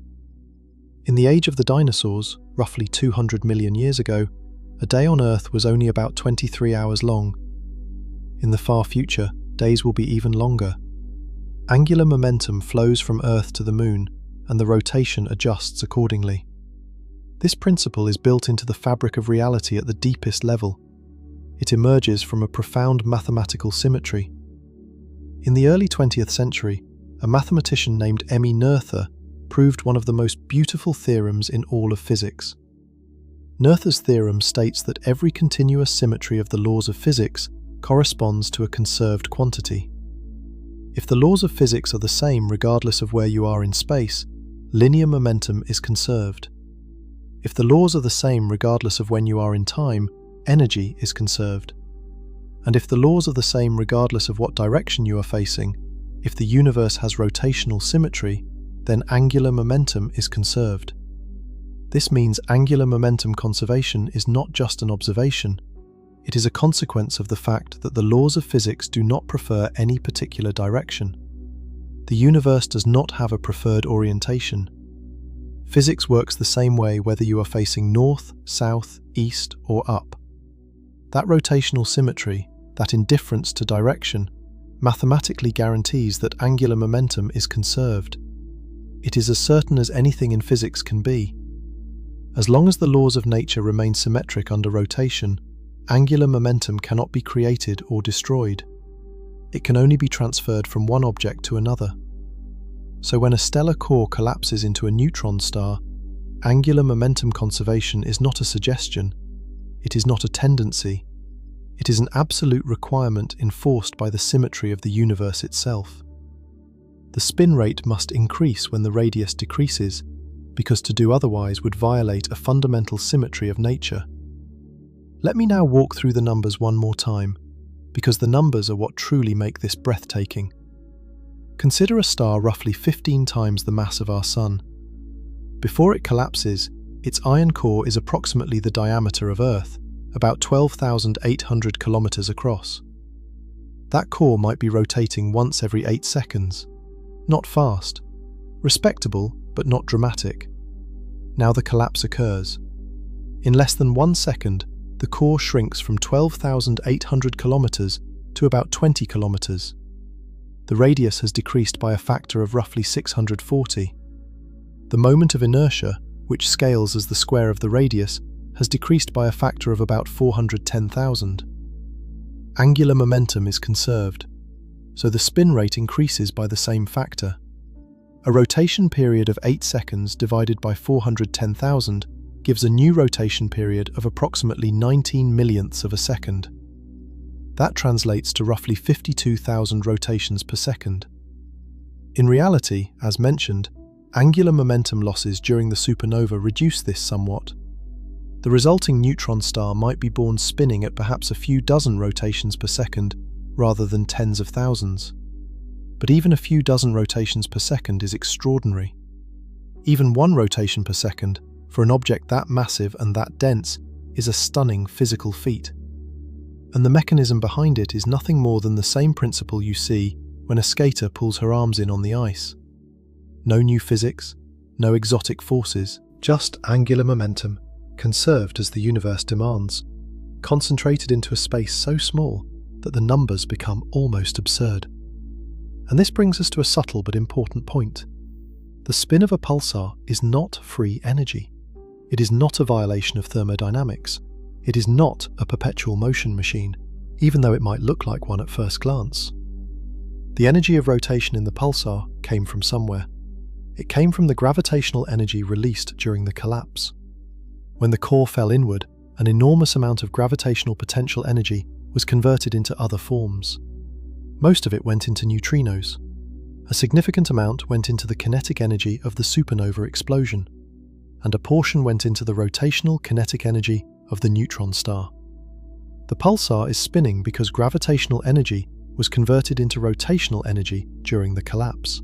In the age of the dinosaurs, roughly 200 million years ago, a day on Earth was only about 23 hours long. In the far future, days will be even longer. Angular momentum flows from Earth to the Moon, and the rotation adjusts accordingly. This principle is built into the fabric of reality at the deepest level. It emerges from a profound mathematical symmetry. In the early 20th century, a mathematician named Emmy Noether proved one of the most beautiful theorems in all of physics. Noether's theorem states that every continuous symmetry of the laws of physics corresponds to a conserved quantity. If the laws of physics are the same regardless of where you are in space, linear momentum is conserved. If the laws are the same regardless of when you are in time, energy is conserved. And if the laws are the same regardless of what direction you are facing, if the universe has rotational symmetry, then angular momentum is conserved. This means angular momentum conservation is not just an observation. It is a consequence of the fact that the laws of physics do not prefer any particular direction. The universe does not have a preferred orientation. Physics works the same way whether you are facing north, south, east, or up. That rotational symmetry, that indifference to direction, mathematically guarantees that angular momentum is conserved. It is as certain as anything in physics can be. As long as the laws of nature remain symmetric under rotation, angular momentum cannot be created or destroyed. It can only be transferred from one object to another. So when a stellar core collapses into a neutron star, angular momentum conservation is not a suggestion. It is not a tendency. It is an absolute requirement enforced by the symmetry of the universe itself. The spin rate must increase when the radius decreases, because to do otherwise would violate a fundamental symmetry of nature. Let me now walk through the numbers one more time, because the numbers are what truly make this breathtaking. Consider a star roughly 15 times the mass of our Sun. Before it collapses, its iron core is approximately the diameter of Earth, about 12,800 kilometers across. That core might be rotating once every 8 seconds. Not fast. Respectable, but not dramatic. Now the collapse occurs. In less than 1 second, the core shrinks from 12,800 kilometers to about 20 kilometers. The radius has decreased by a factor of roughly 640. The moment of inertia, which scales as the square of the radius, has decreased by a factor of about 410,000. Angular momentum is conserved, so the spin rate increases by the same factor. A rotation period of 8 seconds divided by 410,000 gives a new rotation period of approximately 19 millionths of a second. That translates to roughly 52,000 rotations per second. In reality, as mentioned, angular momentum losses during the supernova reduce this somewhat. The resulting neutron star might be born spinning at perhaps a few dozen rotations per second rather than tens of thousands. But even a few dozen rotations per second is extraordinary. Even one rotation per second, for an object that massive and that dense, is a stunning physical feat. And the mechanism behind it is nothing more than the same principle you see when a skater pulls her arms in on the ice. No new physics, no exotic forces, just angular momentum, conserved as the universe demands, concentrated into a space so small that the numbers become almost absurd. And this brings us to a subtle but important point. The spin of a pulsar is not free energy. It is not a violation of thermodynamics. It is not a perpetual motion machine, even though it might look like one at first glance. The energy of rotation in the pulsar came from somewhere. It came from the gravitational energy released during the collapse. When the core fell inward, an enormous amount of gravitational potential energy was converted into other forms. Most of it went into neutrinos. A significant amount went into the kinetic energy of the supernova explosion, and a portion went into the rotational kinetic energy of the neutron star. The pulsar is spinning because gravitational energy was converted into rotational energy during the collapse.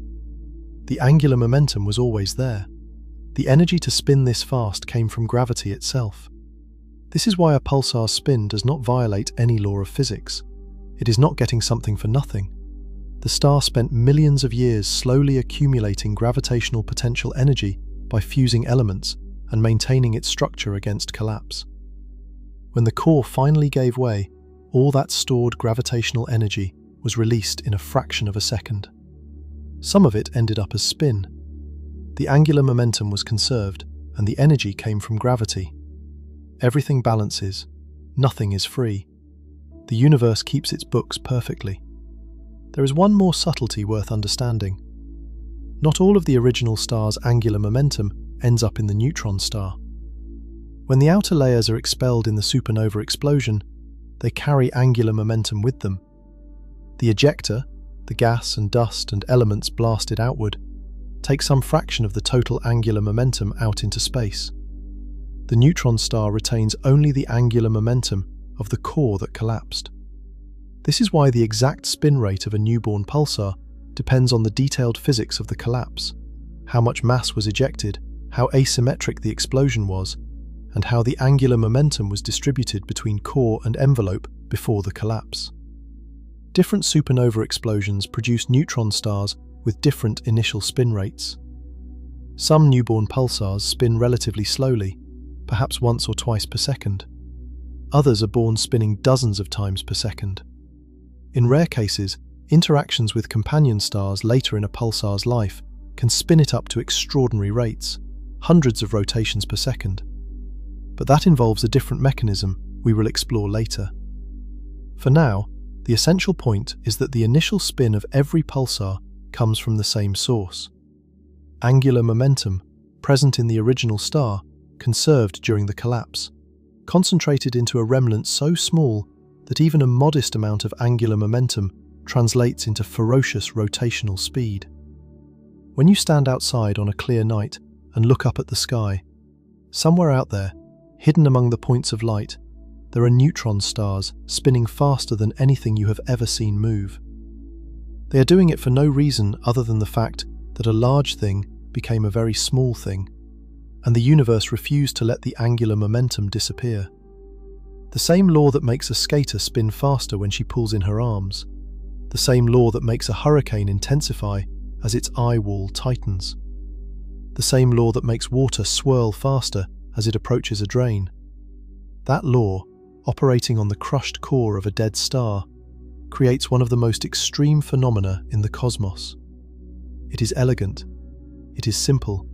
The angular momentum was always there. The energy to spin this fast came from gravity itself. This is why a pulsar's spin does not violate any law of physics. It is not getting something for nothing. The star spent millions of years slowly accumulating gravitational potential energy by fusing elements and maintaining its structure against collapse. When the core finally gave way, all that stored gravitational energy was released in a fraction of a second. Some of it ended up as spin. The angular momentum was conserved, and the energy came from gravity. Everything balances. Nothing is free. The universe keeps its books perfectly. There is one more subtlety worth understanding. Not all of the original star's angular momentum ends up in the neutron star. When the outer layers are expelled in the supernova explosion, they carry angular momentum with them. The ejector, the gas and dust and elements blasted outward, take some fraction of the total angular momentum out into space. The neutron star retains only the angular momentum of the core that collapsed. This is why the exact spin rate of a newborn pulsar depends on the detailed physics of the collapse, how much mass was ejected, how asymmetric the explosion was, and how the angular momentum was distributed between core and envelope before the collapse. Different supernova explosions produce neutron stars with different initial spin rates. Some newborn pulsars spin relatively slowly, perhaps once or twice per second. Others are born spinning dozens of times per second. In rare cases, interactions with companion stars later in a pulsar's life can spin it up to extraordinary rates, hundreds of rotations per second. But that involves a different mechanism we will explore later. For now, the essential point is that the initial spin of every pulsar comes from the same source. Angular momentum, present in the original star, conserved during the collapse, concentrated into a remnant so small that even a modest amount of angular momentum translates into ferocious rotational speed. When you stand outside on a clear night and look up at the sky, somewhere out there, hidden among the points of light, there are neutron stars spinning faster than anything you have ever seen move. They are doing it for no reason other than the fact that a large thing became a very small thing, and the universe refused to let the angular momentum disappear. The same law that makes a skater spin faster when she pulls in her arms, the same law that makes a hurricane intensify as its eye wall tightens, the same law that makes water swirl faster as it approaches a drain. That law, operating on the crushed core of a dead star, creates one of the most extreme phenomena in the cosmos. It is elegant, it is simple,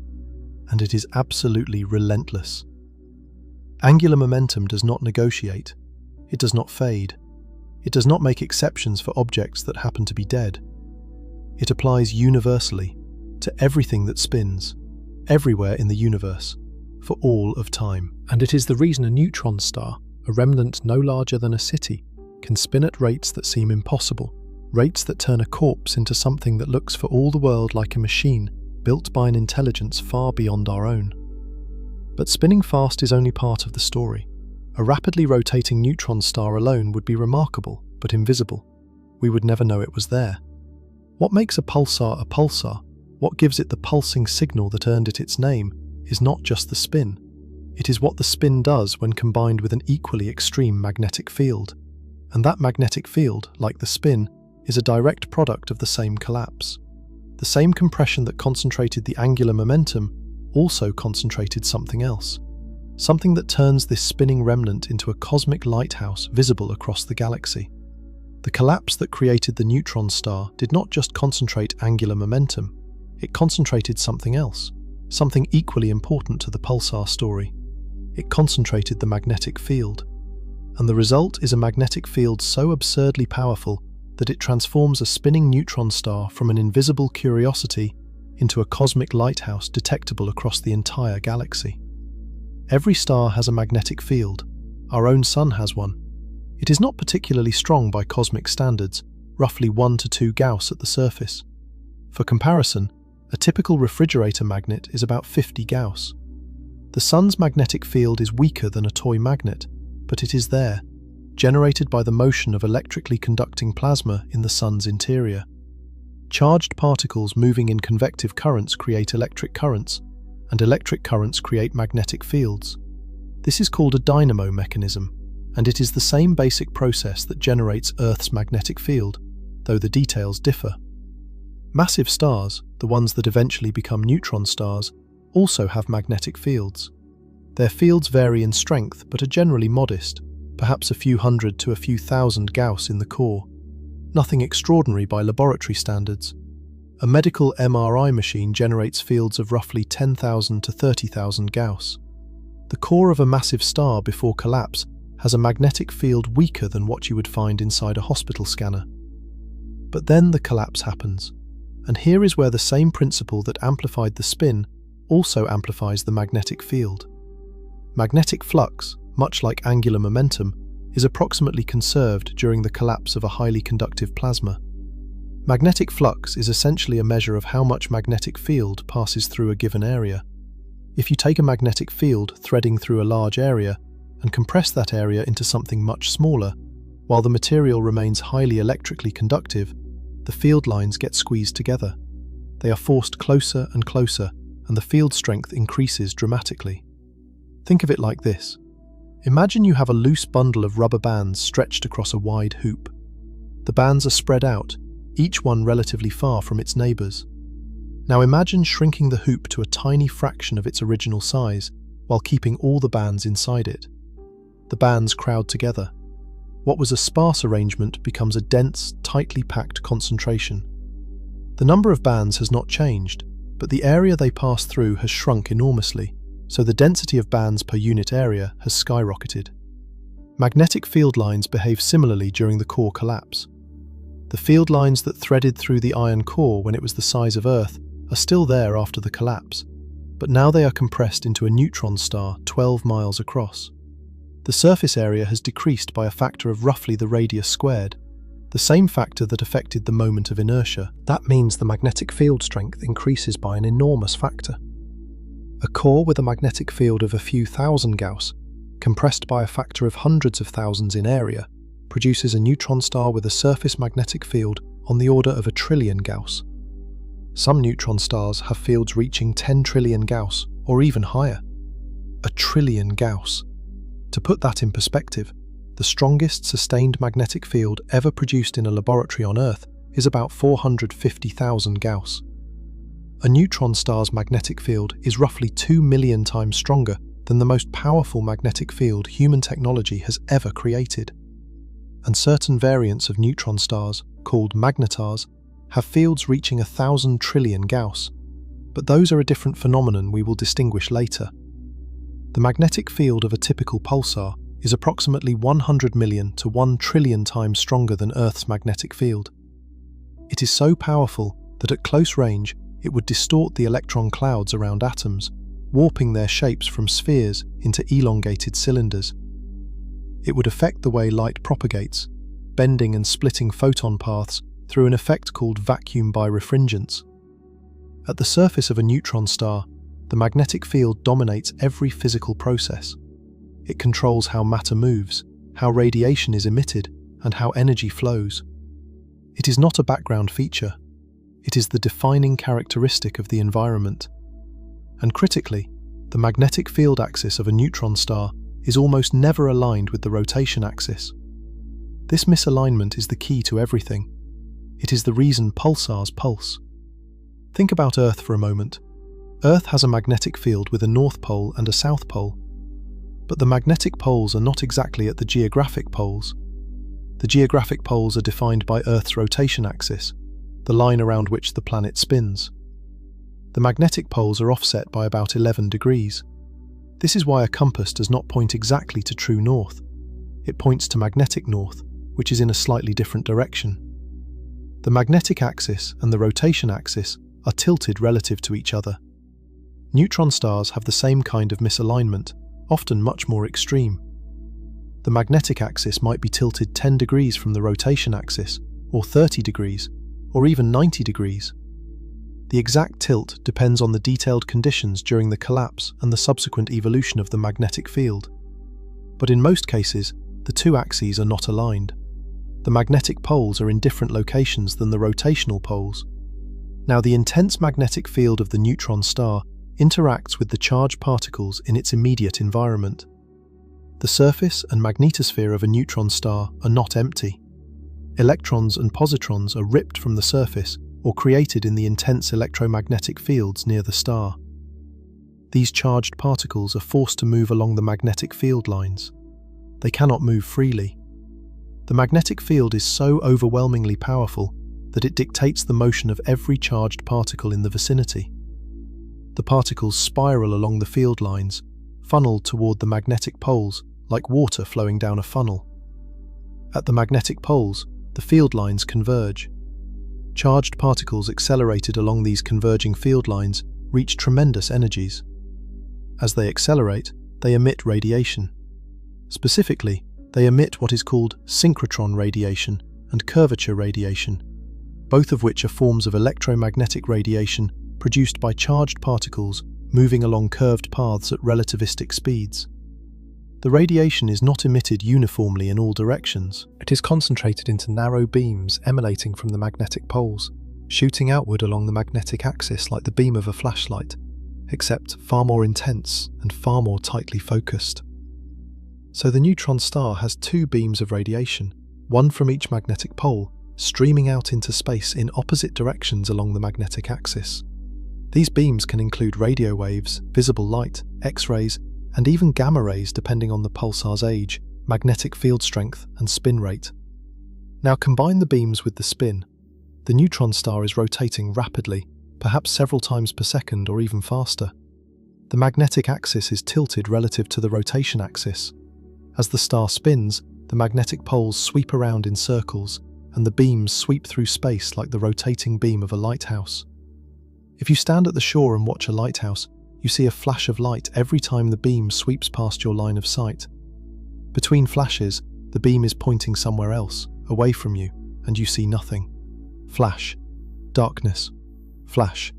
and it is absolutely relentless. Angular momentum does not negotiate, it does not fade, it does not make exceptions for objects that happen to be dead. It applies universally to everything that spins, everywhere in the universe, for all of time. And it is the reason a neutron star, a remnant no larger than a city, can spin at rates that seem impossible, rates that turn a corpse into something that looks for all the world like a machine built by an intelligence far beyond our own. But spinning fast is only part of the story. A rapidly rotating neutron star alone would be remarkable, but invisible. We would never know it was there. What makes a pulsar, what gives it the pulsing signal that earned it its name, is not just the spin. It is what the spin does when combined with an equally extreme magnetic field. And that magnetic field, like the spin, is a direct product of the same collapse. The same compression that concentrated the angular momentum also concentrated something else. Something that turns this spinning remnant into a cosmic lighthouse visible across the galaxy. The collapse that created the neutron star did not just concentrate angular momentum, it concentrated something else, something equally important to the pulsar story. It concentrated the magnetic field. And the result is a magnetic field so absurdly powerful that it transforms a spinning neutron star from an invisible curiosity into a cosmic lighthouse detectable across the entire galaxy. Every star has a magnetic field. Our own sun has one. It is not particularly strong by cosmic standards, roughly 1 to 2 Gauss at the surface. For comparison, a typical refrigerator magnet is about 50 Gauss. The sun's magnetic field is weaker than a toy magnet, but it is there, generated by the motion of electrically conducting plasma in the sun's interior. Charged particles moving in convective currents create electric currents, and electric currents create magnetic fields. This is called a dynamo mechanism, and it is the same basic process that generates Earth's magnetic field, though the details differ. Massive stars, the ones that eventually become neutron stars, also have magnetic fields. Their fields vary in strength but are generally modest, perhaps a few hundred to a few thousand Gauss in the core. Nothing extraordinary by laboratory standards. A medical MRI machine generates fields of roughly 10,000 to 30,000 Gauss. The core of a massive star before collapse has a magnetic field weaker than what you would find inside a hospital scanner. But then the collapse happens, and here is where the same principle that amplified the spin also amplifies the magnetic field. Magnetic flux, much like angular momentum, is approximately conserved during the collapse of a highly conductive plasma. Magnetic flux is essentially a measure of how much magnetic field passes through a given area. If you take a magnetic field threading through a large area and compress that area into something much smaller, while the material remains highly electrically conductive, the field lines get squeezed together. They are forced closer and closer, and the field strength increases dramatically. Think of it like this. Imagine you have a loose bundle of rubber bands stretched across a wide hoop. The bands are spread out, each one relatively far from its neighbours. Now imagine shrinking the hoop to a tiny fraction of its original size, while keeping all the bands inside it. The bands crowd together. What was a sparse arrangement becomes a dense, tightly packed concentration. The number of bands has not changed, but the area they pass through has shrunk enormously, so the density of bands per unit area has skyrocketed. Magnetic field lines behave similarly during the core collapse. The field lines that threaded through the iron core when it was the size of Earth are still there after the collapse, but now they are compressed into a neutron star 12 miles across. The surface area has decreased by a factor of roughly the radius squared, the same factor that affected the moment of inertia. That means the magnetic field strength increases by an enormous factor. A core with a magnetic field of a few thousand Gauss, compressed by a factor of hundreds of thousands in area, produces a neutron star with a surface magnetic field on the order of 1 trillion Gauss. Some neutron stars have fields reaching 10 trillion Gauss, or even higher. 1 trillion Gauss. To put that in perspective, the strongest sustained magnetic field ever produced in a laboratory on Earth is about 450,000 Gauss. A neutron star's magnetic field is roughly 2 million times stronger than the most powerful magnetic field human technology has ever created. And certain variants of neutron stars, called magnetars, have fields reaching 1,000 trillion Gauss, but those are a different phenomenon we will distinguish later. The magnetic field of a typical pulsar is approximately 100 million to 1 trillion times stronger than Earth's magnetic field. It is so powerful that at close range it would distort the electron clouds around atoms, warping their shapes from spheres into elongated cylinders. It would affect the way light propagates, bending and splitting photon paths through an effect called vacuum birefringence. At the surface of a neutron star, the magnetic field dominates every physical process. It controls how matter moves, how radiation is emitted, and how energy flows. It is not a background feature. It is the defining characteristic of the environment. And critically, the magnetic field axis of a neutron star is almost never aligned with the rotation axis. This misalignment is the key to everything. It is the reason pulsars pulse. Think about Earth for a moment. Earth has a magnetic field with a north pole and a south pole. But the magnetic poles are not exactly at the geographic poles. The geographic poles are defined by Earth's rotation axis, the line around which the planet spins. The magnetic poles are offset by about 11 degrees. This is why a compass does not point exactly to true north. It points to magnetic north, which is in a slightly different direction. The magnetic axis and the rotation axis are tilted relative to each other. Neutron stars have the same kind of misalignment, often much more extreme. The magnetic axis might be tilted 10 degrees from the rotation axis, or 30 degrees, or even 90 degrees. The exact tilt depends on the detailed conditions during the collapse and the subsequent evolution of the magnetic field. But in most cases, the two axes are not aligned. The magnetic poles are in different locations than the rotational poles. Now, the intense magnetic field of the neutron star interacts with the charged particles in its immediate environment. The surface and magnetosphere of a neutron star are not empty. Electrons and positrons are ripped from the surface or created in the intense electromagnetic fields near the star. These charged particles are forced to move along the magnetic field lines. They cannot move freely. The magnetic field is so overwhelmingly powerful that it dictates the motion of every charged particle in the vicinity. The particles spiral along the field lines, funneled toward the magnetic poles like water flowing down a funnel. At the magnetic poles, the field lines converge. Charged particles accelerated along these converging field lines reach tremendous energies. As they accelerate, they emit radiation. Specifically, they emit what is called synchrotron radiation and curvature radiation, both of which are forms of electromagnetic radiation produced by charged particles moving along curved paths at relativistic speeds. The radiation is not emitted uniformly in all directions. It is concentrated into narrow beams emanating from the magnetic poles, shooting outward along the magnetic axis like the beam of a flashlight, except far more intense and far more tightly focused. So the neutron star has two beams of radiation, one from each magnetic pole, streaming out into space in opposite directions along the magnetic axis. These beams can include radio waves, visible light, X-rays, and even gamma rays depending on the pulsar's age, magnetic field strength, and spin rate. Now combine the beams with the spin. The neutron star is rotating rapidly, perhaps several times per second or even faster. The magnetic axis is tilted relative to the rotation axis. As the star spins, the magnetic poles sweep around in circles, and the beams sweep through space like the rotating beam of a lighthouse. If you stand at the shore and watch a lighthouse, you see a flash of light every time the beam sweeps past your line of sight. Between flashes, the beam is pointing somewhere else, away from you, and you see nothing. Flash, darkness, flash,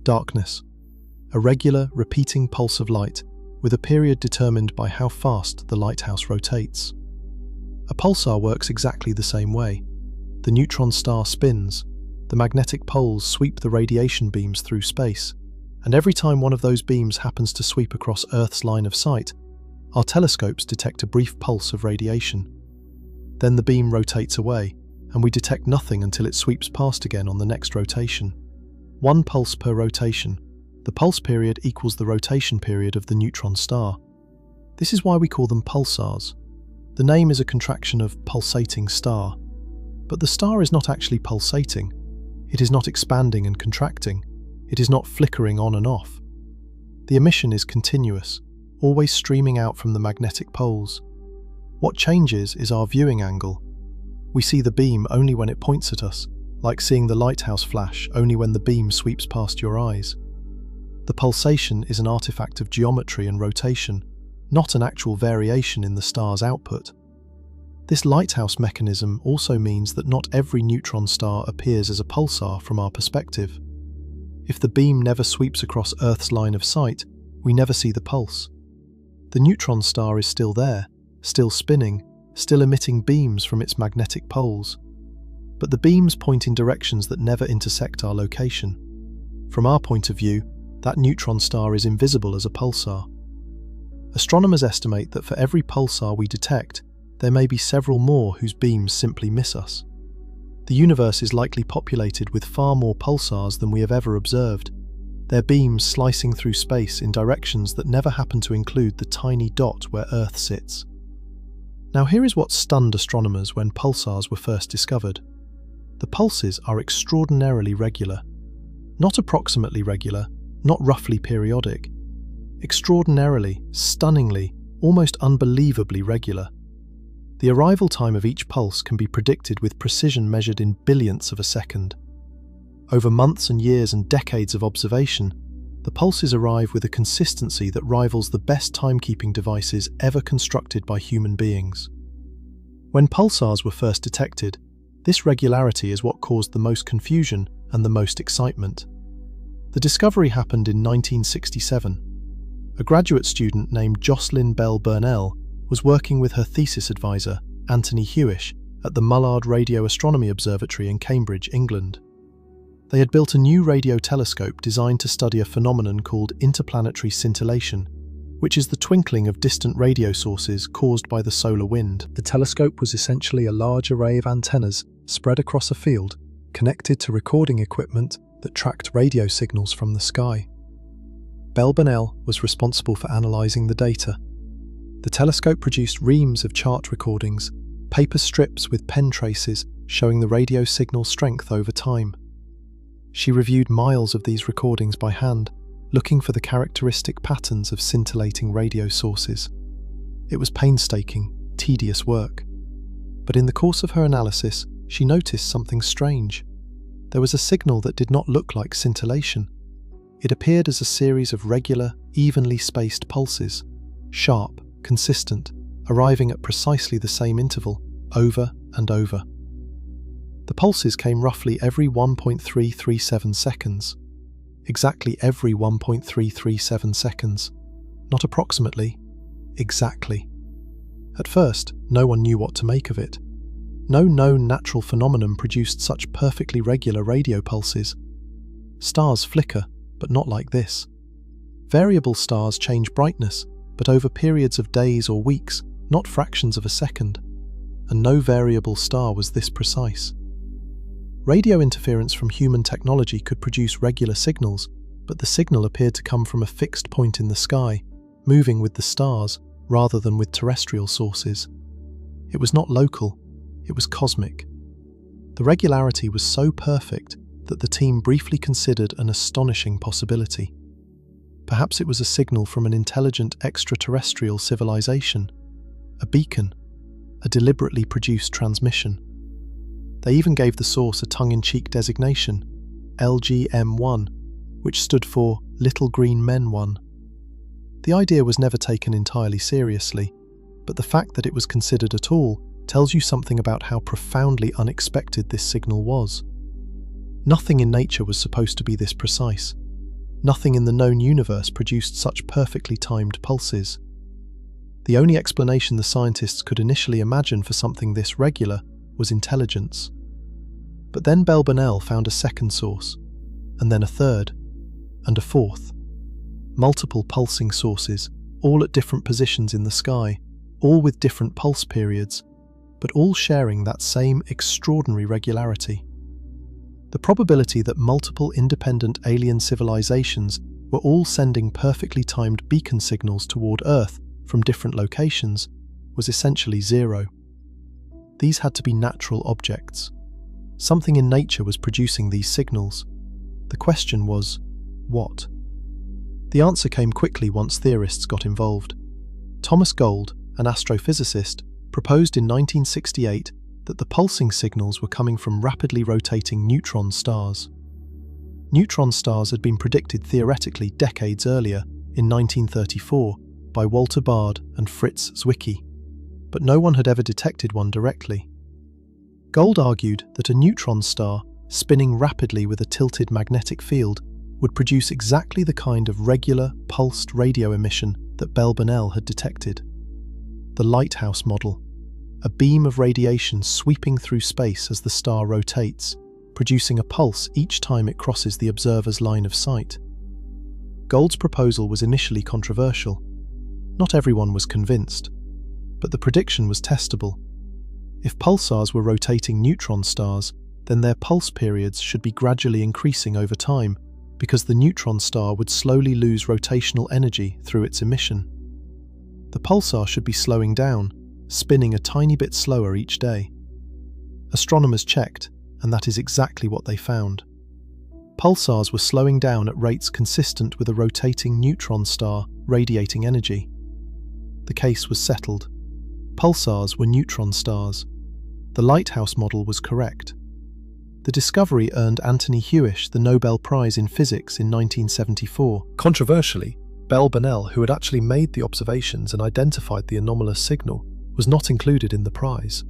darkness. A regular, repeating pulse of light, with a period determined by how fast the lighthouse rotates. A pulsar works exactly the same way. The neutron star spins, the magnetic poles sweep the radiation beams through space, and every time one of those beams happens to sweep across Earth's line of sight, our telescopes detect a brief pulse of radiation. Then the beam rotates away, and we detect nothing until it sweeps past again on the next rotation. One pulse per rotation. The pulse period equals the rotation period of the neutron star. This is why we call them pulsars. The name is a contraction of pulsating star. But the star is not actually pulsating. It is not expanding and contracting. It is not flickering on and off. The emission is continuous, always streaming out from the magnetic poles. What changes is our viewing angle. We see the beam only when it points at us, like seeing the lighthouse flash only when the beam sweeps past your eyes. The pulsation is an artifact of geometry and rotation, not an actual variation in the star's output. This lighthouse mechanism also means that not every neutron star appears as a pulsar from our perspective. If the beam never sweeps across Earth's line of sight, we never see the pulse. The neutron star is still there, still spinning, still emitting beams from its magnetic poles. But the beams point in directions that never intersect our location. From our point of view, that neutron star is invisible as a pulsar. Astronomers estimate that for every pulsar we detect, there may be several more whose beams simply miss us. The universe is likely populated with far more pulsars than we have ever observed, their beams slicing through space in directions that never happen to include the tiny dot where Earth sits. Now here is what stunned astronomers when pulsars were first discovered. The pulses are extraordinarily regular. Not approximately regular, not roughly periodic. Extraordinarily, stunningly, almost unbelievably regular. The arrival time of each pulse can be predicted with precision measured in billionths of a second. Over months and years and decades of observation, the pulses arrive with a consistency that rivals the best timekeeping devices ever constructed by human beings. When pulsars were first detected, this regularity is what caused the most confusion and the most excitement. The discovery happened in 1967. A graduate student named Jocelyn Bell Burnell was working with her thesis advisor, Anthony Hewish, at the Mullard Radio Astronomy Observatory in Cambridge, England. They had built a new radio telescope designed to study a phenomenon called interplanetary scintillation, which is the twinkling of distant radio sources caused by the solar wind. The telescope was essentially a large array of antennas spread across a field, connected to recording equipment that tracked radio signals from the sky. Bell Burnell was responsible for analysing the data. The telescope produced reams of chart recordings, paper strips with pen traces showing the radio signal strength over time. She reviewed miles of these recordings by hand, looking for the characteristic patterns of scintillating radio sources. It was painstaking, tedious work. But in the course of her analysis, she noticed something strange. There was a signal that did not look like scintillation. It appeared as a series of regular, evenly spaced pulses, sharp, consistent, arriving at precisely the same interval, over and over. The pulses came roughly every 1.337 seconds. Exactly every 1.337 seconds. Not approximately, exactly. At first, no one knew what to make of it. No known natural phenomenon produced such perfectly regular radio pulses. Stars flicker, but not like this. Variable stars change brightness, but over periods of days or weeks, not fractions of a second. And no variable star was this precise. Radio interference from human technology could produce regular signals, but the signal appeared to come from a fixed point in the sky, moving with the stars rather than with terrestrial sources. It was not local, it was cosmic. The regularity was so perfect that the team briefly considered an astonishing possibility. Perhaps it was a signal from an intelligent extraterrestrial civilization, a beacon, a deliberately produced transmission. They even gave the source a tongue-in-cheek designation, LGM1, which stood for Little Green Men 1. The idea was never taken entirely seriously, but the fact that it was considered at all tells you something about how profoundly unexpected this signal was. Nothing in nature was supposed to be this precise. Nothing in the known universe produced such perfectly timed pulses. The only explanation the scientists could initially imagine for something this regular was intelligence. But then Bell Burnell found a second source, and then a third, and a fourth. Multiple pulsing sources, all at different positions in the sky, all with different pulse periods, but all sharing that same extraordinary regularity. The probability that multiple independent alien civilizations were all sending perfectly timed beacon signals toward Earth from different locations was essentially zero. These had to be natural objects. Something in nature was producing these signals. The question was, what? The answer came quickly once theorists got involved. Thomas Gold, an astrophysicist, proposed in 1968 that the pulsing signals were coming from rapidly rotating neutron stars. Neutron stars had been predicted theoretically decades earlier, in 1934, by Walter Baade and Fritz Zwicky. but no one had ever detected one directly. Gold argued that a neutron star, spinning rapidly with a tilted magnetic field, would produce exactly the kind of regular, pulsed radio emission that Bell-Bonnell had detected. The lighthouse model, a beam of radiation sweeping through space as the star rotates, producing a pulse each time it crosses the observer's line of sight. Gold's proposal was initially controversial. Not everyone was convinced, but the prediction was testable. If pulsars were rotating neutron stars, then their pulse periods should be gradually increasing over time, because the neutron star would slowly lose rotational energy through its emission. The pulsar should be slowing down, spinning a tiny bit slower each day. Astronomers checked, and that is exactly what they found. Pulsars were slowing down at rates consistent with a rotating neutron star radiating energy. The case was settled. Pulsars were neutron stars. The lighthouse model was correct. The discovery earned Anthony Hewish the Nobel Prize in Physics in 1974. Controversially, Bell-Bonnell, who had actually made the observations and identified the anomalous signal, was not included in the prize.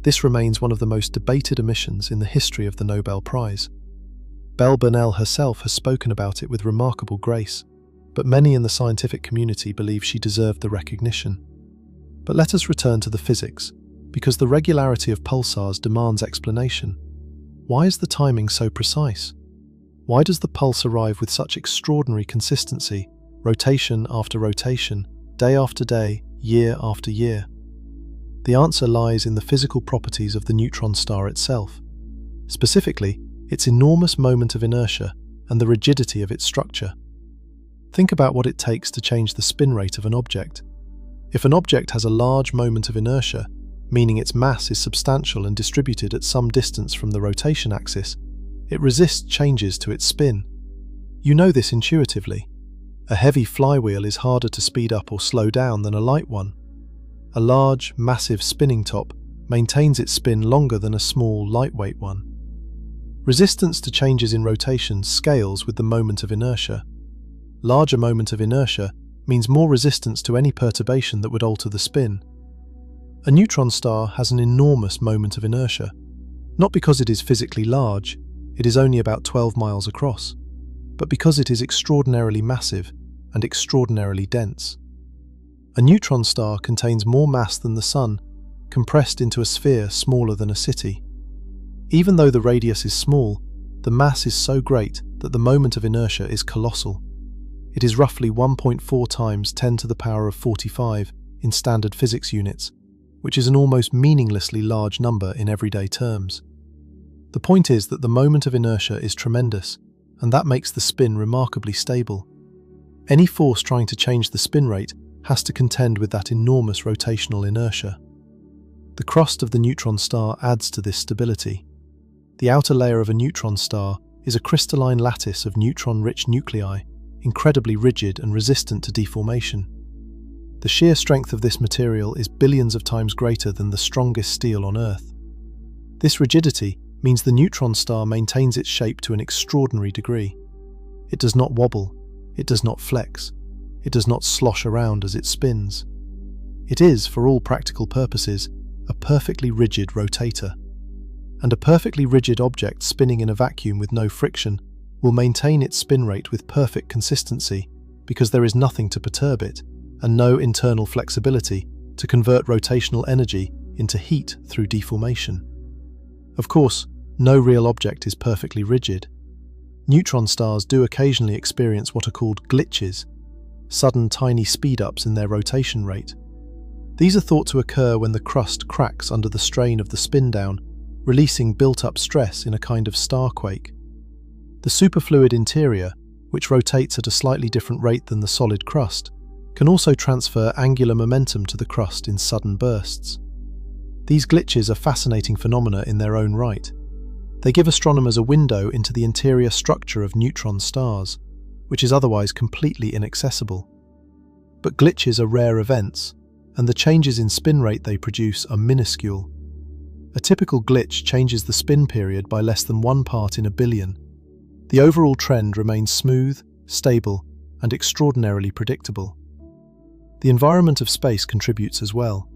This remains one of the most debated omissions in the history of the Nobel Prize. Bell-Bonnell herself has spoken about it with remarkable grace, but many in the scientific community believe she deserved the recognition. But let us return to the physics, because the regularity of pulsars demands explanation. Why is the timing so precise? Why does the pulse arrive with such extraordinary consistency, rotation after rotation, day after day, year after year? The answer lies in the physical properties of the neutron star itself. Specifically, its enormous moment of inertia and the rigidity of its structure. Think about what it takes to change the spin rate of an object. If an object has a large moment of inertia, meaning its mass is substantial and distributed at some distance from the rotation axis, it resists changes to its spin. You know this intuitively. A heavy flywheel is harder to speed up or slow down than a light one. A large, massive spinning top maintains its spin longer than a small, lightweight one. Resistance to changes in rotation scales with the moment of inertia. Larger moment of inertia means more resistance to any perturbation that would alter the spin. A neutron star has an enormous moment of inertia. Not because it is physically large, it is only about 12 miles across, but because it is extraordinarily massive and extraordinarily dense. A neutron star contains more mass than the Sun, compressed into a sphere smaller than a city. Even though the radius is small, the mass is so great that the moment of inertia is colossal. It is roughly 1.4 times 10 to the power of 45 in standard physics units, which is an almost meaninglessly large number in everyday terms. The point is that the moment of inertia is tremendous, and that makes the spin remarkably stable. Any force trying to change the spin rate has to contend with that enormous rotational inertia. The crust of the neutron star adds to this stability. The outer layer of a neutron star is a crystalline lattice of neutron-rich nuclei, incredibly rigid and resistant to deformation. The sheer strength of this material is billions of times greater than the strongest steel on Earth. This rigidity means the neutron star maintains its shape to an extraordinary degree. It does not wobble, it does not flex, it does not slosh around as it spins. It is, for all practical purposes, a perfectly rigid rotator. And a perfectly rigid object spinning in a vacuum with no friction will maintain its spin rate with perfect consistency because there is nothing to perturb it and no internal flexibility to convert rotational energy into heat through deformation. Of course, no real object is perfectly rigid. Neutron stars do occasionally experience what are called glitches, sudden tiny speed-ups in their rotation rate. These are thought to occur when the crust cracks under the strain of the spin-down, releasing built-up stress in a kind of starquake. The superfluid interior, which rotates at a slightly different rate than the solid crust, can also transfer angular momentum to the crust in sudden bursts. These glitches are fascinating phenomena in their own right. They give astronomers a window into the interior structure of neutron stars, which is otherwise completely inaccessible. But glitches are rare events, and the changes in spin rate they produce are minuscule. A typical glitch changes the spin period by less than 1 part in a billion. The overall trend remains smooth, stable, and extraordinarily predictable. The environment of space contributes as well.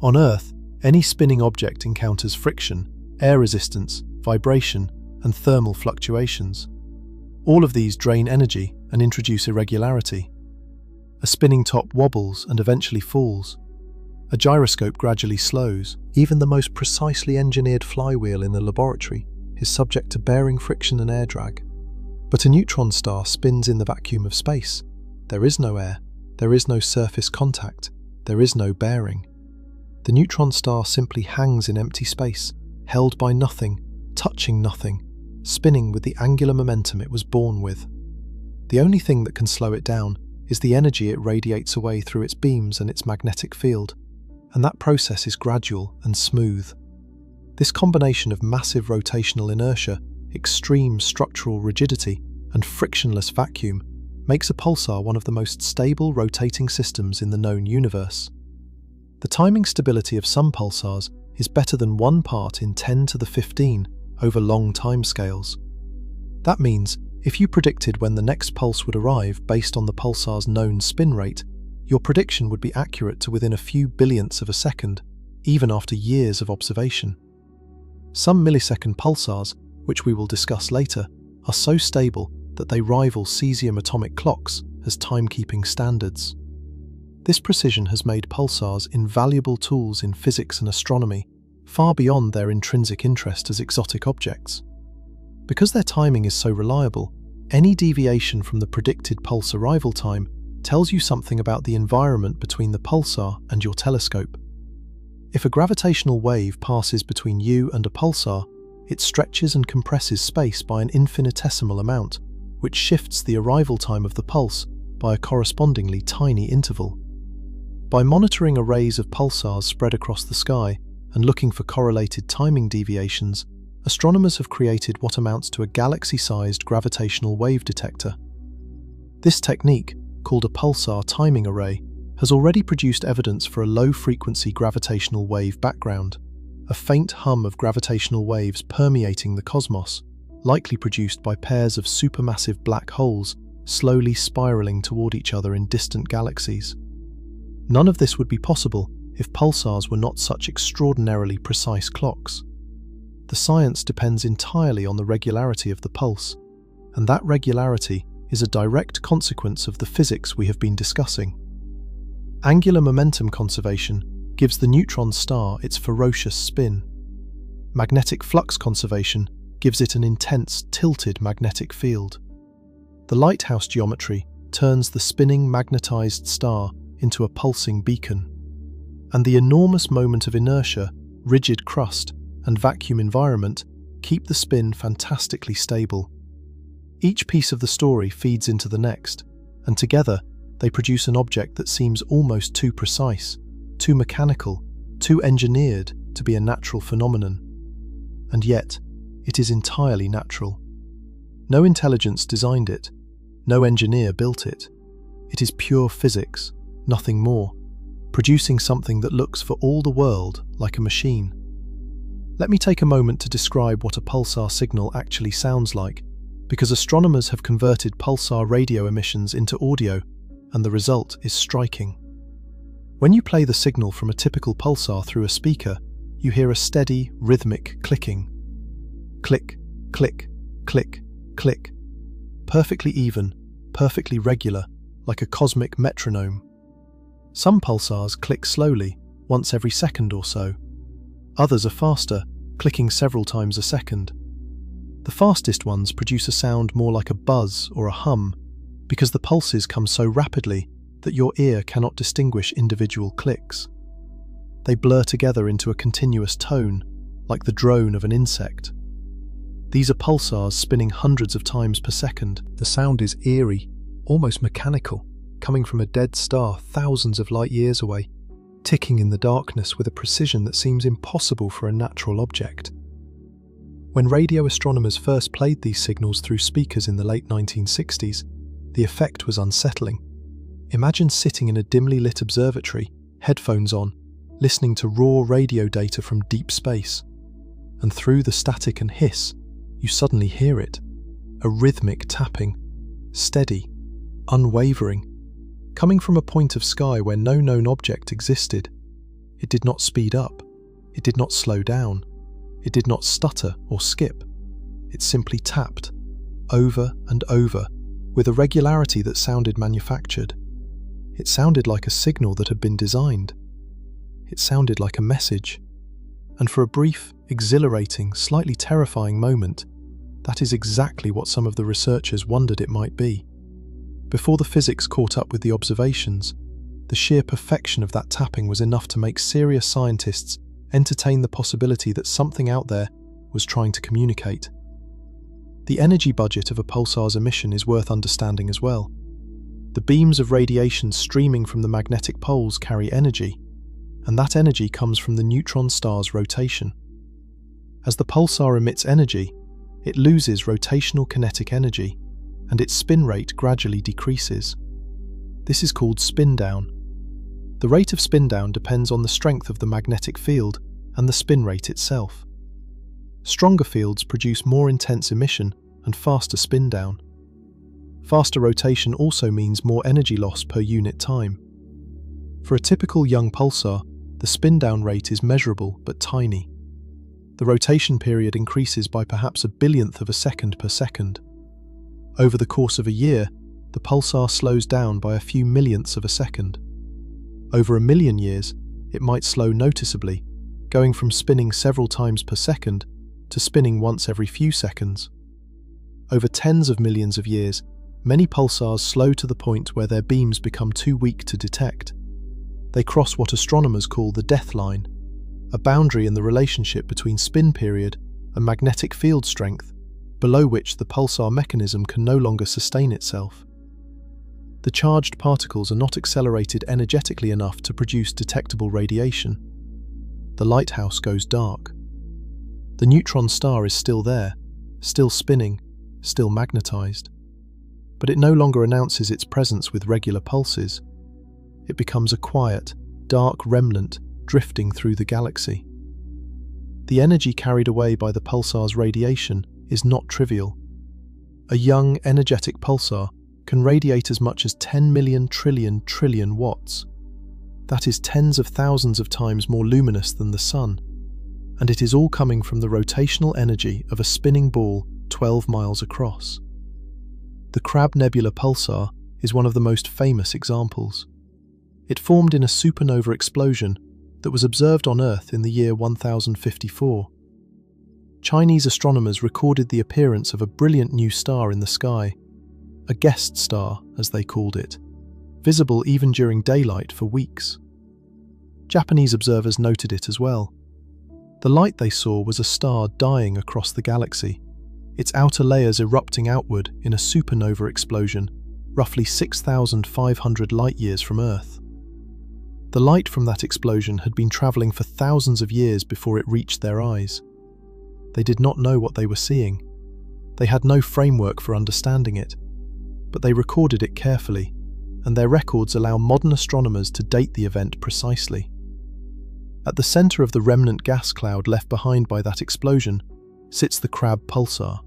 On Earth, any spinning object encounters friction, air resistance, vibration, and thermal fluctuations. All of these drain energy and introduce irregularity. A spinning top wobbles and eventually falls. A gyroscope gradually slows. Even the most precisely engineered flywheel in the laboratory is subject to bearing friction and air drag. But a neutron star spins in the vacuum of space. There is no air, there is no surface contact, there is no bearing. The neutron star simply hangs in empty space, held by nothing, touching nothing, spinning with the angular momentum it was born with. The only thing that can slow it down is the energy it radiates away through its beams and its magnetic field, and that process is gradual and smooth. This combination of massive rotational inertia, extreme structural rigidity, and frictionless vacuum makes a pulsar one of the most stable rotating systems in the known universe. The timing stability of some pulsars is better than 1 part in 10 to the 15 over long timescales. That means if you predicted when the next pulse would arrive based on the pulsar's known spin rate, your prediction would be accurate to within a few billionths of a second, even after years of observation. Some millisecond pulsars, which we will discuss later, are so stable that they rival cesium atomic clocks as timekeeping standards. This precision has made pulsars invaluable tools in physics and astronomy, far beyond their intrinsic interest as exotic objects. Because their timing is so reliable, any deviation from the predicted pulse arrival time tells you something about the environment between the pulsar and your telescope. If a gravitational wave passes between you and a pulsar, it stretches and compresses space by an infinitesimal amount, which shifts the arrival time of the pulse by a correspondingly tiny interval. By monitoring arrays of pulsars spread across the sky and looking for correlated timing deviations, astronomers have created what amounts to a galaxy-sized gravitational wave detector. This technique, called a pulsar timing array, has already produced evidence for a low-frequency gravitational wave background, a faint hum of gravitational waves permeating the cosmos, likely produced by pairs of supermassive black holes slowly spiraling toward each other in distant galaxies. None of this would be possible if pulsars were not such extraordinarily precise clocks. The science depends entirely on the regularity of the pulse, and that regularity is a direct consequence of the physics we have been discussing. Angular momentum conservation gives the neutron star its ferocious spin. Magnetic flux conservation gives it an intense, tilted magnetic field. The lighthouse geometry turns the spinning magnetized star into a pulsing beacon. And the enormous moment of inertia, rigid crust, and vacuum environment keep the spin fantastically stable. Each piece of the story feeds into the next, and together they produce an object that seems almost too precise, too mechanical, too engineered to be a natural phenomenon. And yet, it is entirely natural. No intelligence designed it, no engineer built it. It is pure physics, nothing more, producing something that looks for all the world like a machine. Let me take a moment to describe what a pulsar signal actually sounds like, because astronomers have converted pulsar radio emissions into audio, and the result is striking. When you play the signal from a typical pulsar through a speaker, you hear a steady, rhythmic clicking. Click, click, click, click. Perfectly even, perfectly regular, like a cosmic metronome. Some pulsars click slowly, once every second or so. Others are faster, clicking several times a second. The fastest ones produce a sound more like a buzz or a hum, because the pulses come so rapidly that your ear cannot distinguish individual clicks. They blur together into a continuous tone, like the drone of an insect. These are pulsars spinning hundreds of times per second. The sound is eerie, almost mechanical, coming from a dead star thousands of light years away, ticking in the darkness with a precision that seems impossible for a natural object. When radio astronomers first played these signals through speakers in the late 1960s, the effect was unsettling. Imagine sitting in a dimly lit observatory, headphones on, listening to raw radio data from deep space. And through the static and hiss, you suddenly hear it. A rhythmic tapping, steady, unwavering, coming from a point of sky where no known object existed. It did not speed up. It did not slow down. It did not stutter or skip. It simply tapped, over and over, with a regularity that sounded manufactured. It sounded like a signal that had been designed. It sounded like a message. And for a brief, exhilarating, slightly terrifying moment, that is exactly what some of the researchers wondered it might be. Before the physics caught up with the observations, the sheer perfection of that tapping was enough to make serious scientists entertain the possibility that something out there was trying to communicate. The energy budget of a pulsar's emission is worth understanding as well. The beams of radiation streaming from the magnetic poles carry energy, and that energy comes from the neutron star's rotation. As the pulsar emits energy, it loses rotational kinetic energy, and its spin rate gradually decreases. This is called spin down. The rate of spin down depends on the strength of the magnetic field and the spin rate itself. Stronger fields produce more intense emission and faster spin down. Faster rotation also means more energy loss per unit time. For a typical young pulsar, the spin down rate is measurable but tiny. The rotation period increases by perhaps a billionth of a second per second. Over the course of a year, the pulsar slows down by a few millionths of a second. Over 1,000,000 years, it might slow noticeably, going from spinning several times per second to spinning once every few seconds. Over tens of millions of years, many pulsars slow to the point where their beams become too weak to detect. They cross what astronomers call the death line, a boundary in the relationship between spin period and magnetic field strength, below which the pulsar mechanism can no longer sustain itself. The charged particles are not accelerated energetically enough to produce detectable radiation. The lighthouse goes dark. The neutron star is still there, still spinning, still magnetized. But it no longer announces its presence with regular pulses. It becomes a quiet, dark remnant drifting through the galaxy. The energy carried away by the pulsar's radiation is not trivial. A young, energetic pulsar can radiate as much as 10 million trillion watts. That is tens of thousands of times more luminous than the sun, and it is all coming from the rotational energy of a spinning ball 12 miles across. The Crab Nebula pulsar is one of the most famous examples. It formed in a supernova explosion that was observed on Earth in the year 1054. Chinese astronomers recorded the appearance of a brilliant new star in the sky, a guest star, as they called it, visible even during daylight for weeks. Japanese observers noted it as well. The light they saw was a star dying across the galaxy, its outer layers erupting outward in a supernova explosion, roughly 6,500 light-years from Earth. The light from that explosion had been travelling for thousands of years before it reached their eyes. They did not know what they were seeing. They had no framework for understanding it, but they recorded it carefully, and their records allow modern astronomers to date the event precisely. At the centre of the remnant gas cloud left behind by that explosion sits the Crab pulsar.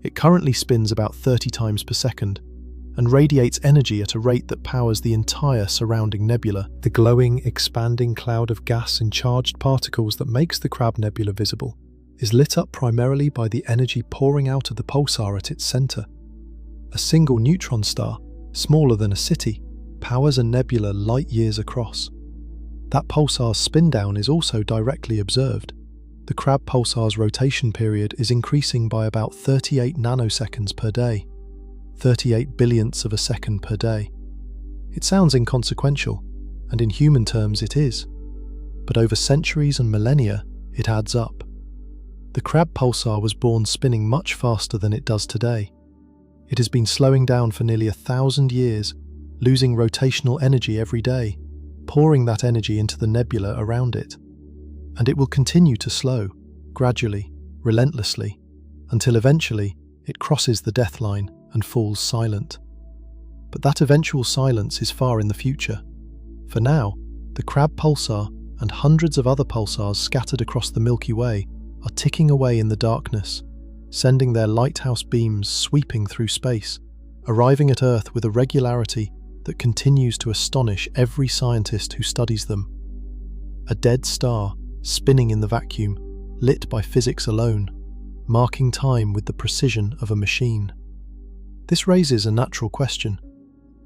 It currently spins about 30 times per second and radiates energy at a rate that powers the entire surrounding nebula. The glowing, expanding cloud of gas and charged particles that makes the Crab Nebula visible is lit up primarily by the energy pouring out of the pulsar at its centre. A single neutron star, smaller than a city, powers a nebula light-years across. That pulsar's spin down is also directly observed. The Crab pulsar's rotation period is increasing by about 38 nanoseconds per day, 38 billionths of a second per day. It sounds inconsequential, and in human terms it is, but over centuries and millennia it adds up. The Crab pulsar was born spinning much faster than it does today. It has been slowing down for nearly 1,000 years, losing rotational energy every day, pouring that energy into the nebula around it. And it will continue to slow, gradually, relentlessly, until eventually it crosses the death line and falls silent. But that eventual silence is far in the future. For now, the Crab pulsar and hundreds of other pulsars scattered across the Milky Way are ticking away in the darkness, sending their lighthouse beams sweeping through space, arriving at Earth with a regularity that continues to astonish every scientist who studies them. a dead star spinning in the vacuum, lit by physics alone, marking time with the precision of a machine. This raises a natural question.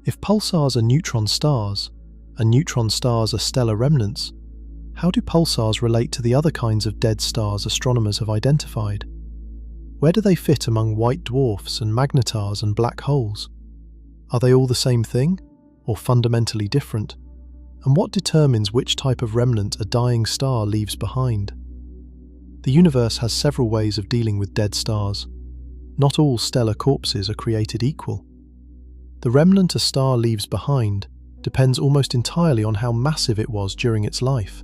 If pulsars are neutron stars, and neutron stars are stellar remnants, how do pulsars relate to the other kinds of dead stars astronomers have identified? Where do they fit among white dwarfs and magnetars and black holes? Are they all the same thing, or fundamentally different? And what determines which type of remnant a dying star leaves behind? The universe has several ways of dealing with dead stars. Not all stellar corpses are created equal. The remnant a star leaves behind depends almost entirely on how massive it was during its life.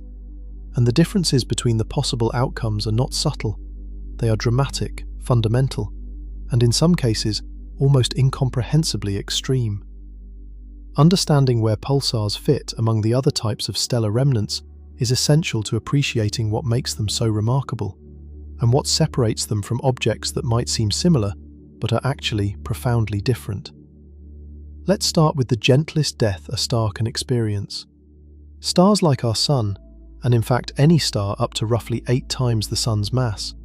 And the differences between the possible outcomes are not subtle. They are dramatic, fundamental, and in some cases, almost incomprehensibly extreme. Understanding where pulsars fit among the other types of stellar remnants is essential to appreciating what makes them so remarkable, and what separates them from objects that might seem similar, but are actually profoundly different. Let's start with the gentlest death a star can experience. Stars like our Sun, and in fact any star up to roughly 8 times the Sun's mass,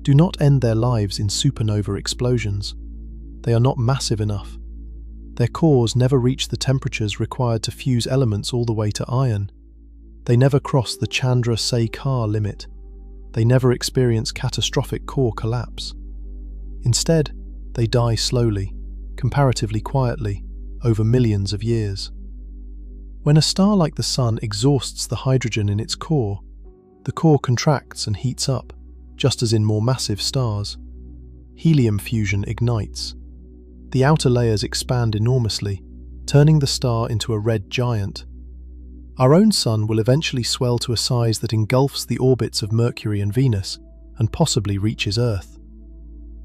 do not end their lives in supernova explosions. They are not massive enough. Their cores never reach the temperatures required to fuse elements all the way to iron. They never cross the Chandrasekhar limit. They never experience catastrophic core collapse. Instead, they die slowly, comparatively quietly, over millions of years. When a star like the Sun exhausts the hydrogen in its core, the core contracts and heats up, just as in more massive stars. Helium fusion ignites. The outer layers expand enormously, turning the star into a red giant. Our own Sun will eventually swell to a size that engulfs the orbits of Mercury and Venus, and possibly reaches Earth.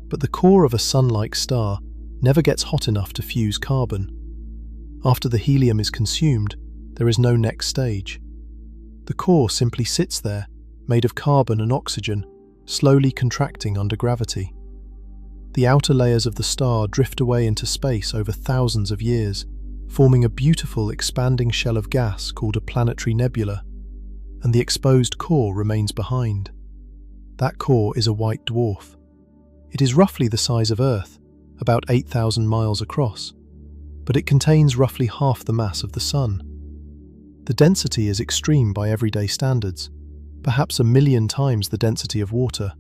But the core of a Sun-like star never gets hot enough to fuse carbon. After the helium is consumed, there is no next stage. The core simply sits there, made of carbon and oxygen, slowly contracting under gravity. The outer layers of the star drift away into space over thousands of years, forming a beautiful expanding shell of gas called a planetary nebula, and the exposed core remains behind. That core is a white dwarf. It is roughly the size of Earth, about 8,000 miles across, but it contains roughly half the mass of the Sun. The density is extreme by everyday standards, perhaps 1 million times the density of water.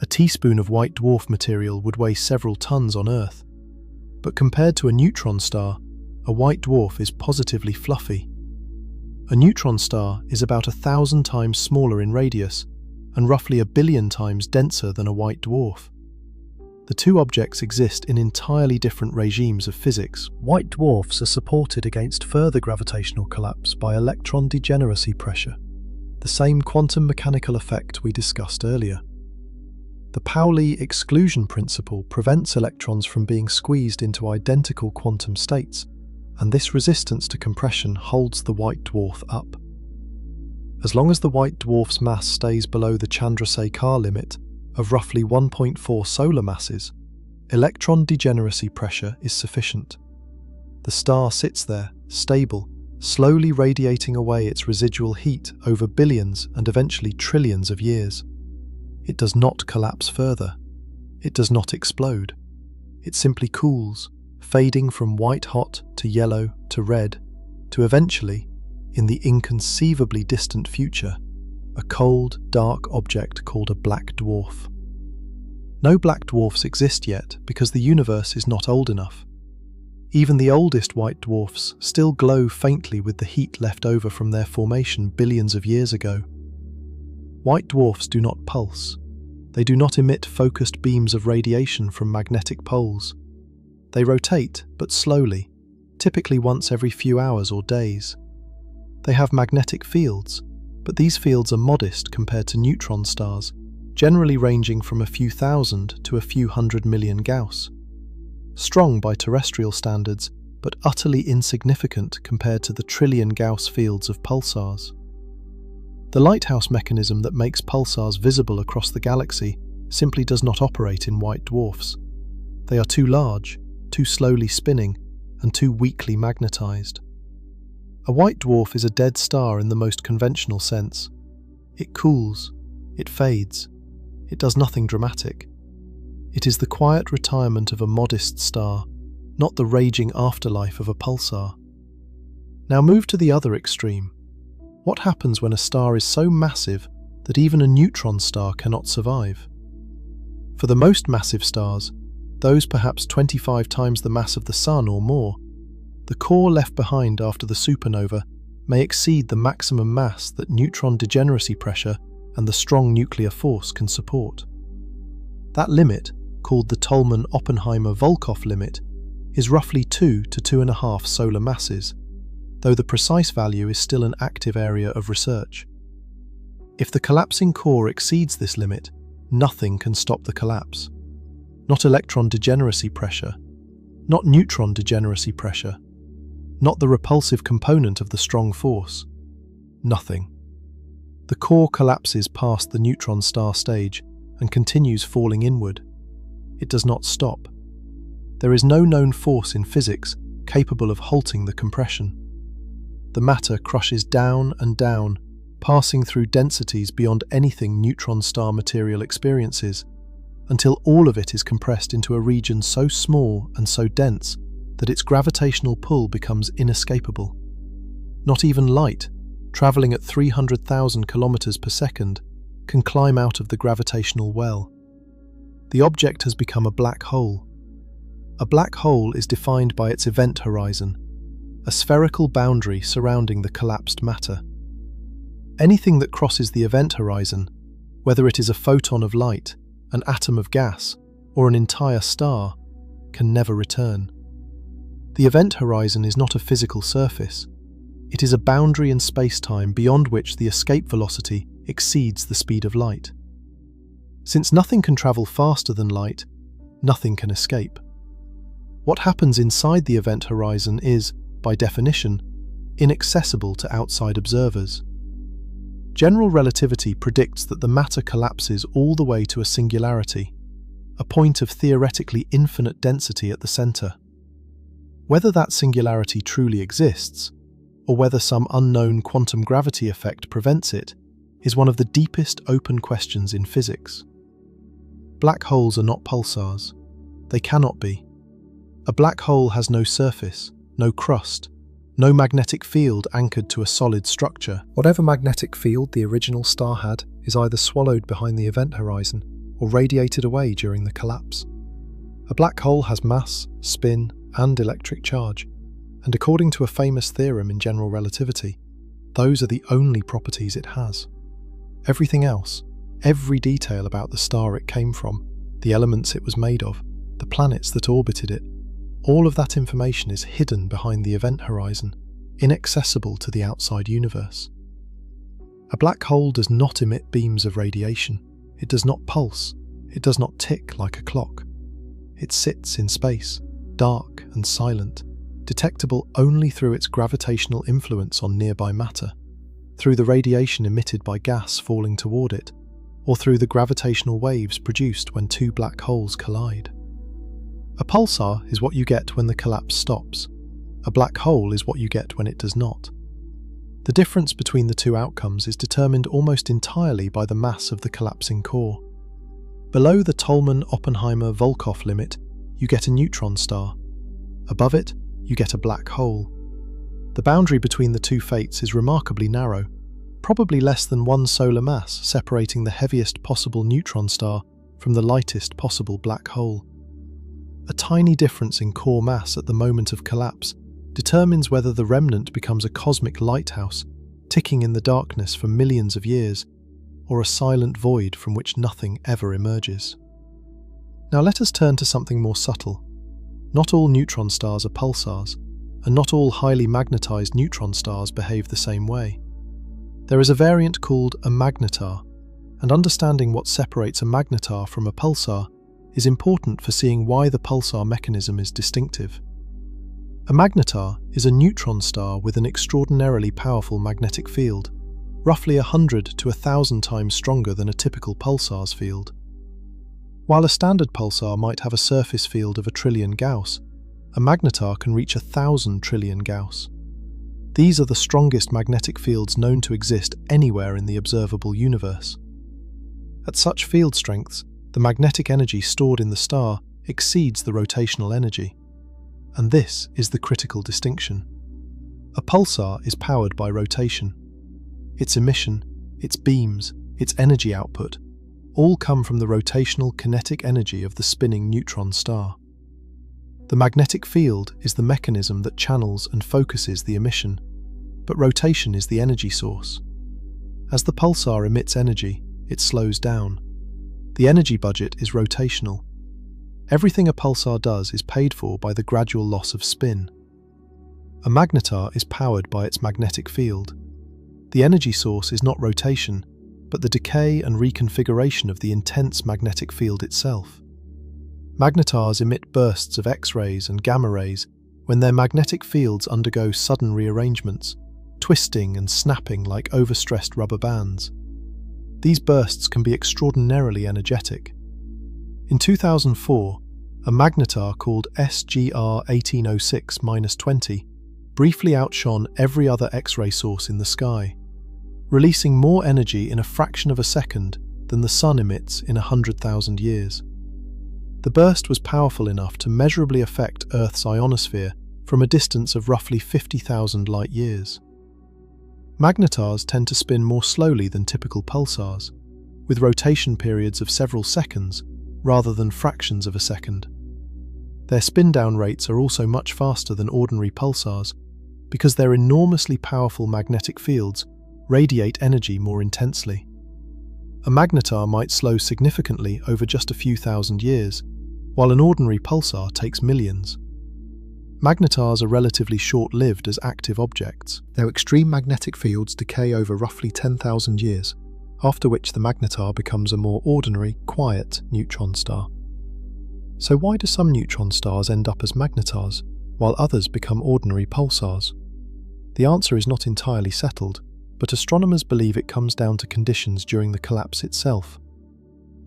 A teaspoon of white dwarf material would weigh several tons on Earth. But compared to a neutron star, a white dwarf is positively fluffy. A neutron star is about 1,000 times smaller in radius and roughly 1 billion times denser than a white dwarf. The two objects exist in entirely different regimes of physics. White dwarfs are supported against further gravitational collapse by electron degeneracy pressure, the same quantum mechanical effect we discussed earlier. The Pauli exclusion principle prevents electrons from being squeezed into identical quantum states, and this resistance to compression holds the white dwarf up. As long as the white dwarf's mass stays below the Chandrasekhar limit of roughly 1.4 solar masses, electron degeneracy pressure is sufficient. The star sits there, stable, slowly radiating away its residual heat over billions and eventually trillions of years. It does not collapse further. It does not explode. It simply cools, fading from white-hot to yellow to red, to eventually, in the inconceivably distant future, a cold, dark object called a black dwarf. No black dwarfs exist yet because the universe is not old enough. Even the oldest white dwarfs still glow faintly with the heat left over from their formation billions of years ago. White dwarfs do not pulse. They do not emit focused beams of radiation from magnetic poles. They rotate, but slowly, typically once every few hours or days. They have magnetic fields, but these fields are modest compared to neutron stars, generally ranging from a few thousand to a few 100 million Gauss. Strong by terrestrial standards, but utterly insignificant compared to the trillion Gauss fields of pulsars. The lighthouse mechanism that makes pulsars visible across the galaxy simply does not operate in white dwarfs. They are too large, too slowly spinning, and too weakly magnetized. A white dwarf is a dead star in the most conventional sense. It cools, it fades, it does nothing dramatic. It is the quiet retirement of a modest star, not the raging afterlife of a pulsar. Now move to the other extreme. What happens when a star is so massive that even a neutron star cannot survive? For the most massive stars, those perhaps 25 times the mass of the Sun or more, the core left behind after the supernova may exceed the maximum mass that neutron degeneracy pressure and the strong nuclear force can support. That limit, called the Tolman-Oppenheimer-Volkoff limit, is roughly 2 to 2.5 solar masses, though the precise value is still an active area of research. If the collapsing core exceeds this limit, nothing can stop the collapse. Not electron degeneracy pressure, not neutron degeneracy pressure, not the repulsive component of the strong force. Nothing. The core collapses past the neutron star stage and continues falling inward. It does not stop. There is no known force in physics capable of halting the compression. The matter crushes down and down, passing through densities beyond anything neutron star material experiences, until all of it is compressed into a region so small and so dense that its gravitational pull becomes inescapable. Not even light, travelling at 300,000 kilometers per second, can climb out of the gravitational well. The object has become a black hole. A black hole is defined by its event horizon, a spherical boundary surrounding the collapsed matter. Anything that crosses the event horizon, whether it is a photon of light, an atom of gas, or an entire star, can never return. The event horizon is not a physical surface. It is a boundary in space-time beyond which the escape velocity exceeds the speed of light. Since nothing can travel faster than light, nothing can escape. What happens inside the event horizon is, by definition, inaccessible to outside observers. General relativity predicts that the matter collapses all the way to a singularity, a point of theoretically infinite density at the center. Whether that singularity truly exists, or whether some unknown quantum gravity effect prevents it, is one of the deepest open questions in physics. Black holes are not pulsars. They cannot be. A black hole has no surface, no crust, no magnetic field anchored to a solid structure. Whatever magnetic field the original star had is either swallowed behind the event horizon or radiated away during the collapse. A black hole has mass, spin, and electric charge, and according to a famous theorem in general relativity, those are the only properties it has. Everything else, every detail about the star it came from, the elements it was made of, the planets that orbited it, all of that information is hidden behind the event horizon, inaccessible to the outside universe. A black hole does not emit beams of radiation. It does not pulse. It does not tick like a clock. It sits in space, dark and silent, detectable only through its gravitational influence on nearby matter, through the radiation emitted by gas falling toward it, or through the gravitational waves produced when two black holes collide. A pulsar is what you get when the collapse stops. A black hole is what you get when it does not. The difference between the two outcomes is determined almost entirely by the mass of the collapsing core. Below the Tolman-Oppenheimer-Volkoff limit, you get a neutron star. Above it, you get a black hole. The boundary between the two fates is remarkably narrow, probably less than 1 solar mass separating the heaviest possible neutron star from the lightest possible black hole. A tiny difference in core mass at the moment of collapse determines whether the remnant becomes a cosmic lighthouse, ticking in the darkness for millions of years, or a silent void from which nothing ever emerges. Now let us turn to something more subtle. Not all neutron stars are pulsars, and not all highly magnetized neutron stars behave the same way. There is a variant called a magnetar, and understanding what separates a magnetar from a pulsar is important for seeing why the pulsar mechanism is distinctive. A magnetar is a neutron star with an extraordinarily powerful magnetic field, roughly 100 to 1,000 times stronger than a typical pulsar's field. While a standard pulsar might have a surface field of 1 trillion Gauss, a magnetar can reach 1,000 trillion Gauss. These are the strongest magnetic fields known to exist anywhere in the observable universe. At such field strengths, the magnetic energy stored in the star exceeds the rotational energy. And this is the critical distinction. A pulsar is powered by rotation. Its emission, its beams, its energy output, all come from the rotational kinetic energy of the spinning neutron star. The magnetic field is the mechanism that channels and focuses the emission, but rotation is the energy source. As the pulsar emits energy, it slows down. The energy budget is rotational. Everything a pulsar does is paid for by the gradual loss of spin. A magnetar is powered by its magnetic field. The energy source is not rotation, but the decay and reconfiguration of the intense magnetic field itself. Magnetars emit bursts of X-rays and gamma rays when their magnetic fields undergo sudden rearrangements, twisting and snapping like overstressed rubber bands. These bursts can be extraordinarily energetic. In 2004, a magnetar called SGR 1806-20 briefly outshone every other X-ray source in the sky, releasing more energy in a fraction of a second than the Sun emits in 100,000 years. The burst was powerful enough to measurably affect Earth's ionosphere from a distance of roughly 50,000 light-years. Magnetars tend to spin more slowly than typical pulsars, with rotation periods of several seconds rather than fractions of a second. Their spin-down rates are also much faster than ordinary pulsars because their enormously powerful magnetic fields radiate energy more intensely. A magnetar might slow significantly over just a few thousand years, while an ordinary pulsar takes millions. Magnetars are relatively short-lived as active objects. Their extreme magnetic fields decay over roughly 10,000 years, after which the magnetar becomes a more ordinary, quiet neutron star. So why do some neutron stars end up as magnetars, while others become ordinary pulsars? The answer is not entirely settled, but astronomers believe it comes down to conditions during the collapse itself.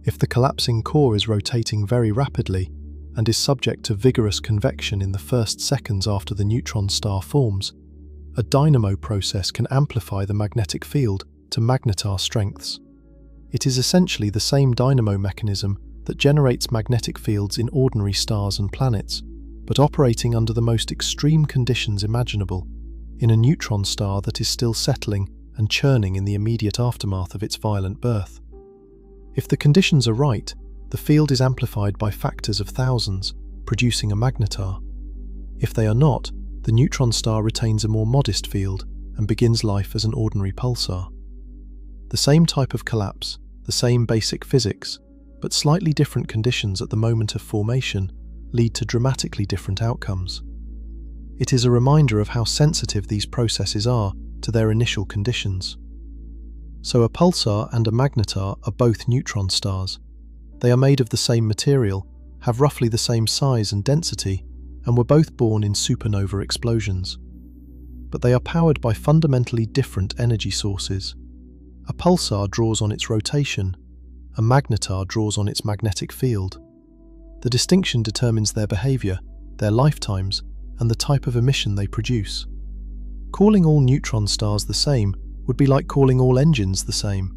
If the collapsing core is rotating very rapidly and is subject to vigorous convection in the first seconds after the neutron star forms, a dynamo process can amplify the magnetic field to magnetar strengths. It is essentially the same dynamo mechanism that generates magnetic fields in ordinary stars and planets, but operating under the most extreme conditions imaginable, in a neutron star that is still settling and churning in the immediate aftermath of its violent birth. If the conditions are right, the field is amplified by factors of thousands, producing a magnetar. If they are not, the neutron star retains a more modest field and begins life as an ordinary pulsar. The same type of collapse, the same basic physics, but slightly different conditions at the moment of formation lead to dramatically different outcomes. It is a reminder of how sensitive these processes are to their initial conditions. So a pulsar and a magnetar are both neutron stars. They are made of the same material, have roughly the same size and density, and were both born in supernova explosions. But they are powered by fundamentally different energy sources. A pulsar draws on its rotation, a magnetar draws on its magnetic field. The distinction determines their behavior, their lifetimes, and the type of emission they produce. Calling all neutron stars the same would be like calling all engines the same.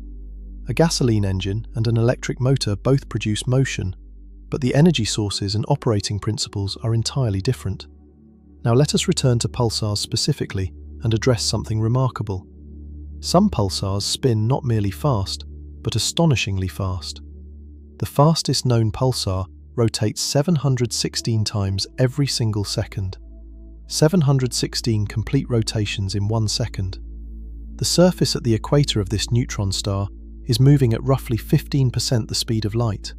A gasoline engine and an electric motor both produce motion, but the energy sources and operating principles are entirely different. Now let us return to pulsars specifically and address something remarkable. Some pulsars spin not merely fast, but astonishingly fast. The fastest known pulsar rotates 716 times every single second. 716 complete rotations in 1 second. The surface at the equator of this neutron star is moving at roughly 15% the speed of light.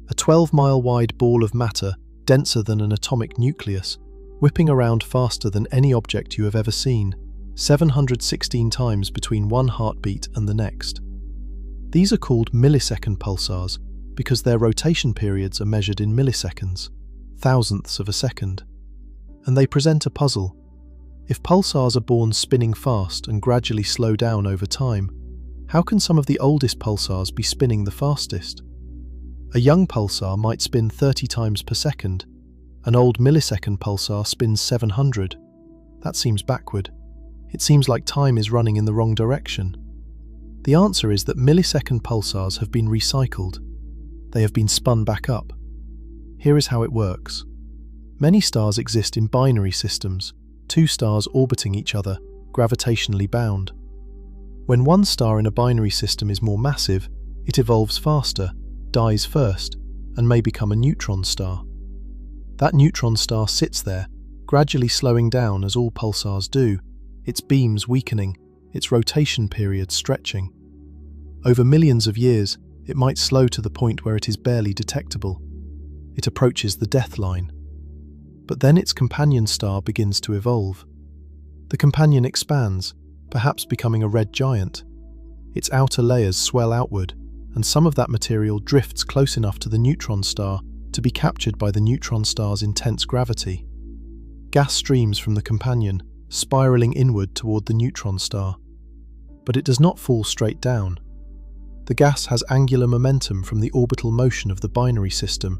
A 12-mile wide ball of matter, denser than an atomic nucleus, whipping around faster than any object you have ever seen, 716 times between one heartbeat and the next. These are called millisecond pulsars because their rotation periods are measured in milliseconds, thousandths of a second. And they present a puzzle. If pulsars are born spinning fast and gradually slow down over time, how can some of the oldest pulsars be spinning the fastest? A young pulsar might spin 30 times per second. An old millisecond pulsar spins 700. That seems backward. it seems like time is running in the wrong direction. The answer is that millisecond pulsars have been recycled. They have been spun back up. Here is how it works. Many stars exist in binary systems, two stars orbiting each other, gravitationally bound. When one star in a binary system is more massive, it evolves faster, dies first, and may become a neutron star. That neutron star sits there, gradually slowing down as all pulsars do, its beams weakening, its rotation period stretching. Over millions of years, it might slow to the point where it is barely detectable. It approaches the death line. But then its companion star begins to evolve. The companion expands, perhaps becoming a red giant. Its outer layers swell outward, and some of that material drifts close enough to the neutron star to be captured by the neutron star's intense gravity. Gas streams from the companion, spiraling inward toward the neutron star. But it does not fall straight down. The gas has angular momentum from the orbital motion of the binary system,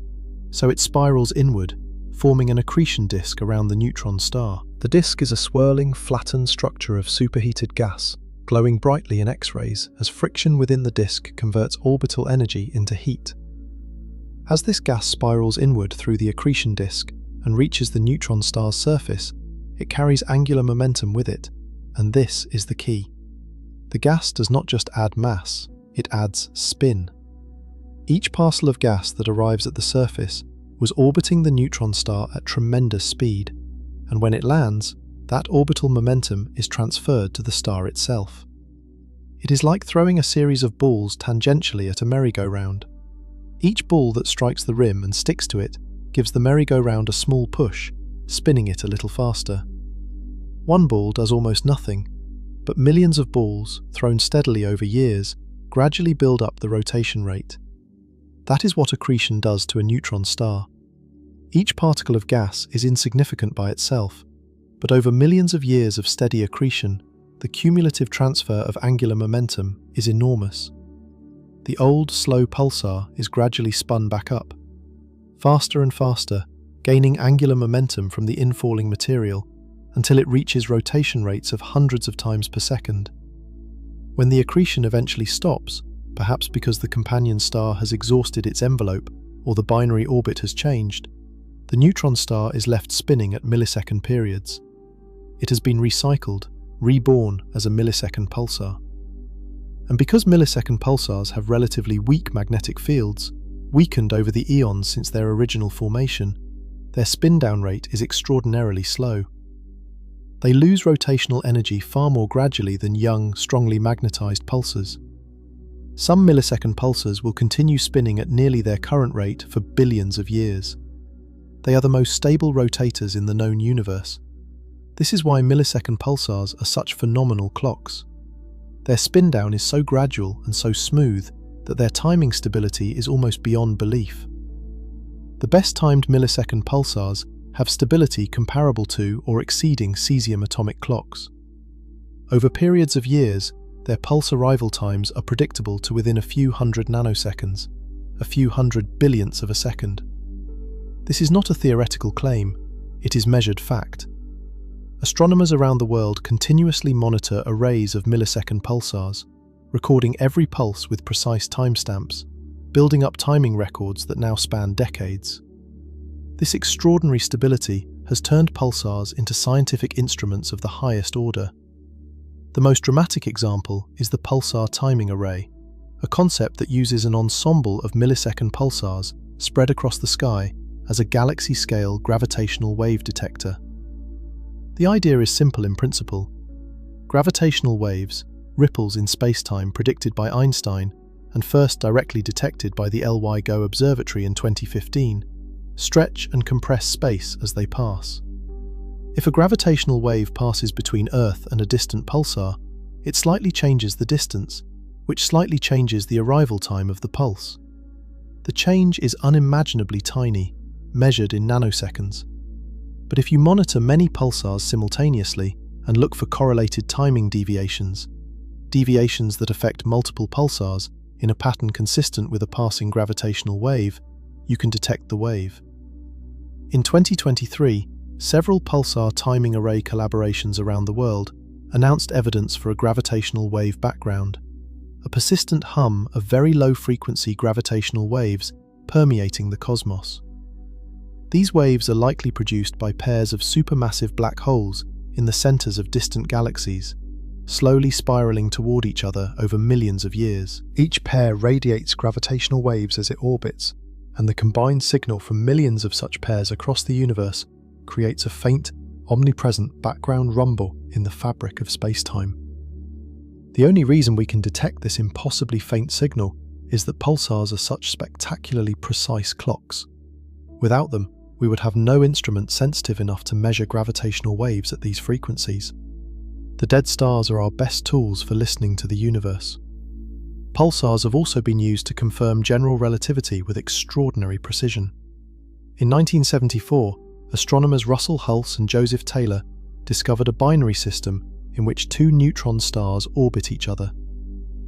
so it spirals inward, forming an accretion disk around the neutron star. The disk is a swirling, flattened structure of superheated gas, glowing brightly in X-rays as friction within the disk converts orbital energy into heat. As this gas spirals inward through the accretion disk and reaches the neutron star's surface, it carries angular momentum with it, and this is the key. The gas does not just add mass, it adds spin. Each parcel of gas that arrives at the surface was orbiting the neutron star at tremendous speed, and when it lands, that orbital momentum is transferred to the star itself. It is like throwing a series of balls tangentially at a merry-go-round. Each ball that strikes the rim and sticks to it gives the merry-go-round a small push, spinning it a little faster. One ball does almost nothing, but millions of balls, thrown steadily over years, gradually build up the rotation rate. That is what accretion does to a neutron star. Each particle of gas is insignificant by itself, but over millions of years of steady accretion, the cumulative transfer of angular momentum is enormous. The old, slow pulsar is gradually spun back up, faster and faster, gaining angular momentum from the infalling material until it reaches rotation rates of hundreds of times per second. When the accretion eventually stops, perhaps because the companion star has exhausted its envelope or the binary orbit has changed, the neutron star is left spinning at millisecond periods. It has been recycled, reborn as a millisecond pulsar. And because millisecond pulsars have relatively weak magnetic fields, weakened over the eons since their original formation, their spin-down rate is extraordinarily slow. They lose rotational energy far more gradually than young, strongly magnetized pulsars. Some millisecond pulsars will continue spinning at nearly their current rate for billions of years. They are the most stable rotators in the known universe. This is why millisecond pulsars are such phenomenal clocks. Their spin-down is so gradual and so smooth that their timing stability is almost beyond belief. The best-timed millisecond pulsars have stability comparable to or exceeding cesium atomic clocks. Over periods of years, their pulse arrival times are predictable to within a few hundred nanoseconds, a few hundred billionths of a second. This is not a theoretical claim, it is measured fact. Astronomers around the world continuously monitor arrays of millisecond pulsars, recording every pulse with precise timestamps, building up timing records that now span decades. This extraordinary stability has turned pulsars into scientific instruments of the highest order. The most dramatic example is the pulsar timing array, a concept that uses an ensemble of millisecond pulsars spread across the sky as a galaxy-scale gravitational wave detector. The idea is simple in principle. Gravitational waves, ripples in spacetime predicted by Einstein and first directly detected by the LIGO Observatory in 2015, stretch and compress space as they pass. If a gravitational wave passes between Earth and a distant pulsar, it slightly changes the distance, which slightly changes the arrival time of the pulse. The change is unimaginably tiny, measured in nanoseconds. But if you monitor many pulsars simultaneously and look for correlated timing deviations that affect multiple pulsars in a pattern consistent with a passing gravitational wave, you can detect the wave. In 2023, several pulsar timing array collaborations around the world announced evidence for a gravitational wave background, a persistent hum of very low-frequency gravitational waves permeating the cosmos. These waves are likely produced by pairs of supermassive black holes in the centers of distant galaxies, slowly spiraling toward each other over millions of years. Each pair radiates gravitational waves as it orbits, and the combined signal from millions of such pairs across the universe creates a faint, omnipresent background rumble in the fabric of space-time. The only reason we can detect this impossibly faint signal is that pulsars are such spectacularly precise clocks. Without them, we would have no instrument sensitive enough to measure gravitational waves at these frequencies. The dead stars are our best tools for listening to the universe. Pulsars have also been used to confirm general relativity with extraordinary precision. In 1974, astronomers Russell Hulse and Joseph Taylor discovered a binary system in which two neutron stars orbit each other.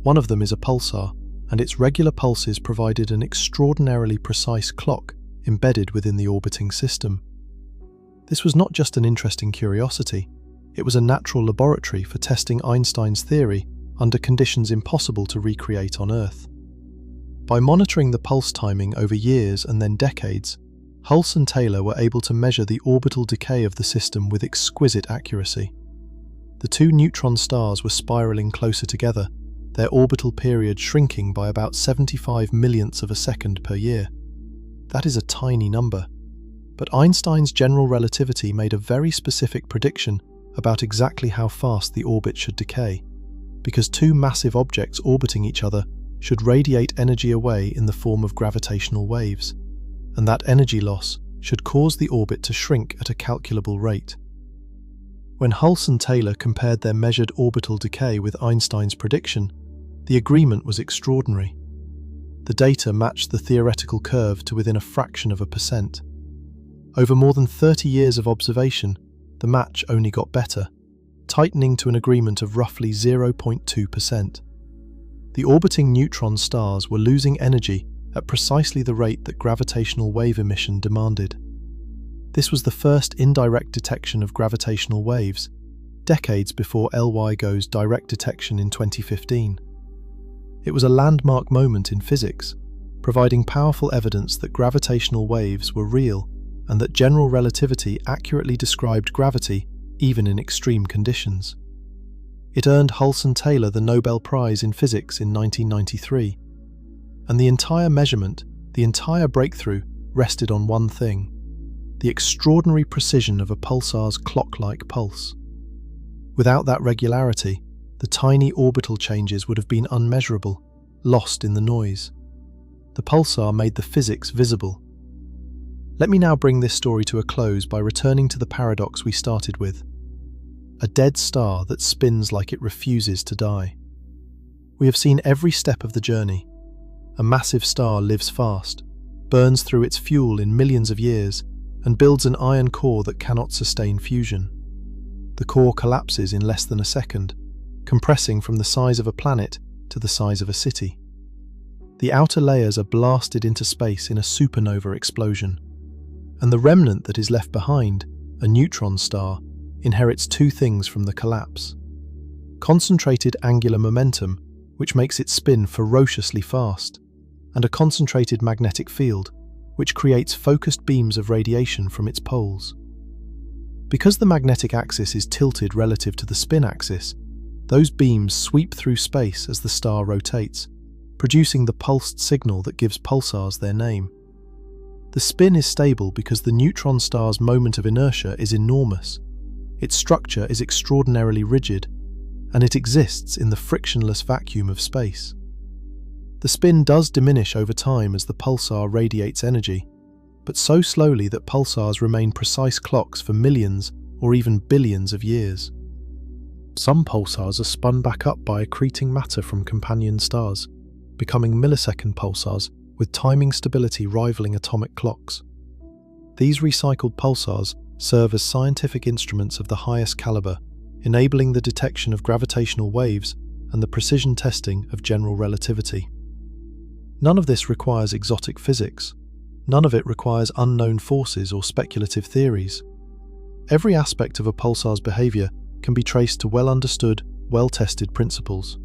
One of them is a pulsar, and its regular pulses provided an extraordinarily precise clock embedded within the orbiting system. This was not just an interesting curiosity, it was a natural laboratory for testing Einstein's theory under conditions impossible to recreate on Earth. By monitoring the pulse timing over years and then decades, Hulse and Taylor were able to measure the orbital decay of the system with exquisite accuracy. The two neutron stars were spiraling closer together, their orbital period shrinking by about 75 millionths of a second per year. That is a tiny number, but Einstein's general relativity made a very specific prediction about exactly how fast the orbit should decay, because two massive objects orbiting each other should radiate energy away in the form of gravitational waves, and that energy loss should cause the orbit to shrink at a calculable rate. When Hulse and Taylor compared their measured orbital decay with Einstein's prediction, the agreement was extraordinary. The data matched the theoretical curve to within a fraction of a percent. Over more than 30 years of observation, the match only got better, tightening to an agreement of roughly 0.2%. The orbiting neutron stars were losing energy at precisely the rate that gravitational wave emission demanded. This was the first indirect detection of gravitational waves, decades before LIGO's direct detection in 2015. It was a landmark moment in physics, providing powerful evidence that gravitational waves were real and that general relativity accurately described gravity even in extreme conditions. It earned Hulse and Taylor the Nobel Prize in Physics in 1993. And the entire measurement, the entire breakthrough, rested on one thing: the extraordinary precision of a pulsar's clock-like pulse. Without that regularity, the tiny orbital changes would have been unmeasurable, lost in the noise. The pulsar made the physics visible. Let me now bring this story to a close by returning to the paradox we started with: a dead star that spins like it refuses to die. We have seen every step of the journey. A massive star lives fast, burns through its fuel in millions of years, and builds an iron core that cannot sustain fusion. The core collapses in less than a second, compressing from the size of a planet to the size of a city. The outer layers are blasted into space in a supernova explosion, and the remnant that is left behind, a neutron star, inherits two things from the collapse: concentrated angular momentum, which makes it spin ferociously fast, and a concentrated magnetic field, which creates focused beams of radiation from its poles. Because the magnetic axis is tilted relative to the spin axis, those beams sweep through space as the star rotates, producing the pulsed signal that gives pulsars their name. The spin is stable because the neutron star's moment of inertia is enormous. Its structure is extraordinarily rigid, and it exists in the frictionless vacuum of space. The spin does diminish over time as the pulsar radiates energy, but so slowly that pulsars remain precise clocks for millions or even billions of years. Some pulsars are spun back up by accreting matter from companion stars, becoming millisecond pulsars with timing stability rivaling atomic clocks. These recycled pulsars serve as scientific instruments of the highest caliber, enabling the detection of gravitational waves and the precision testing of general relativity. None of this requires exotic physics. None of it requires unknown forces or speculative theories. Every aspect of a pulsar's behavior can be traced to well-understood, well-tested principles.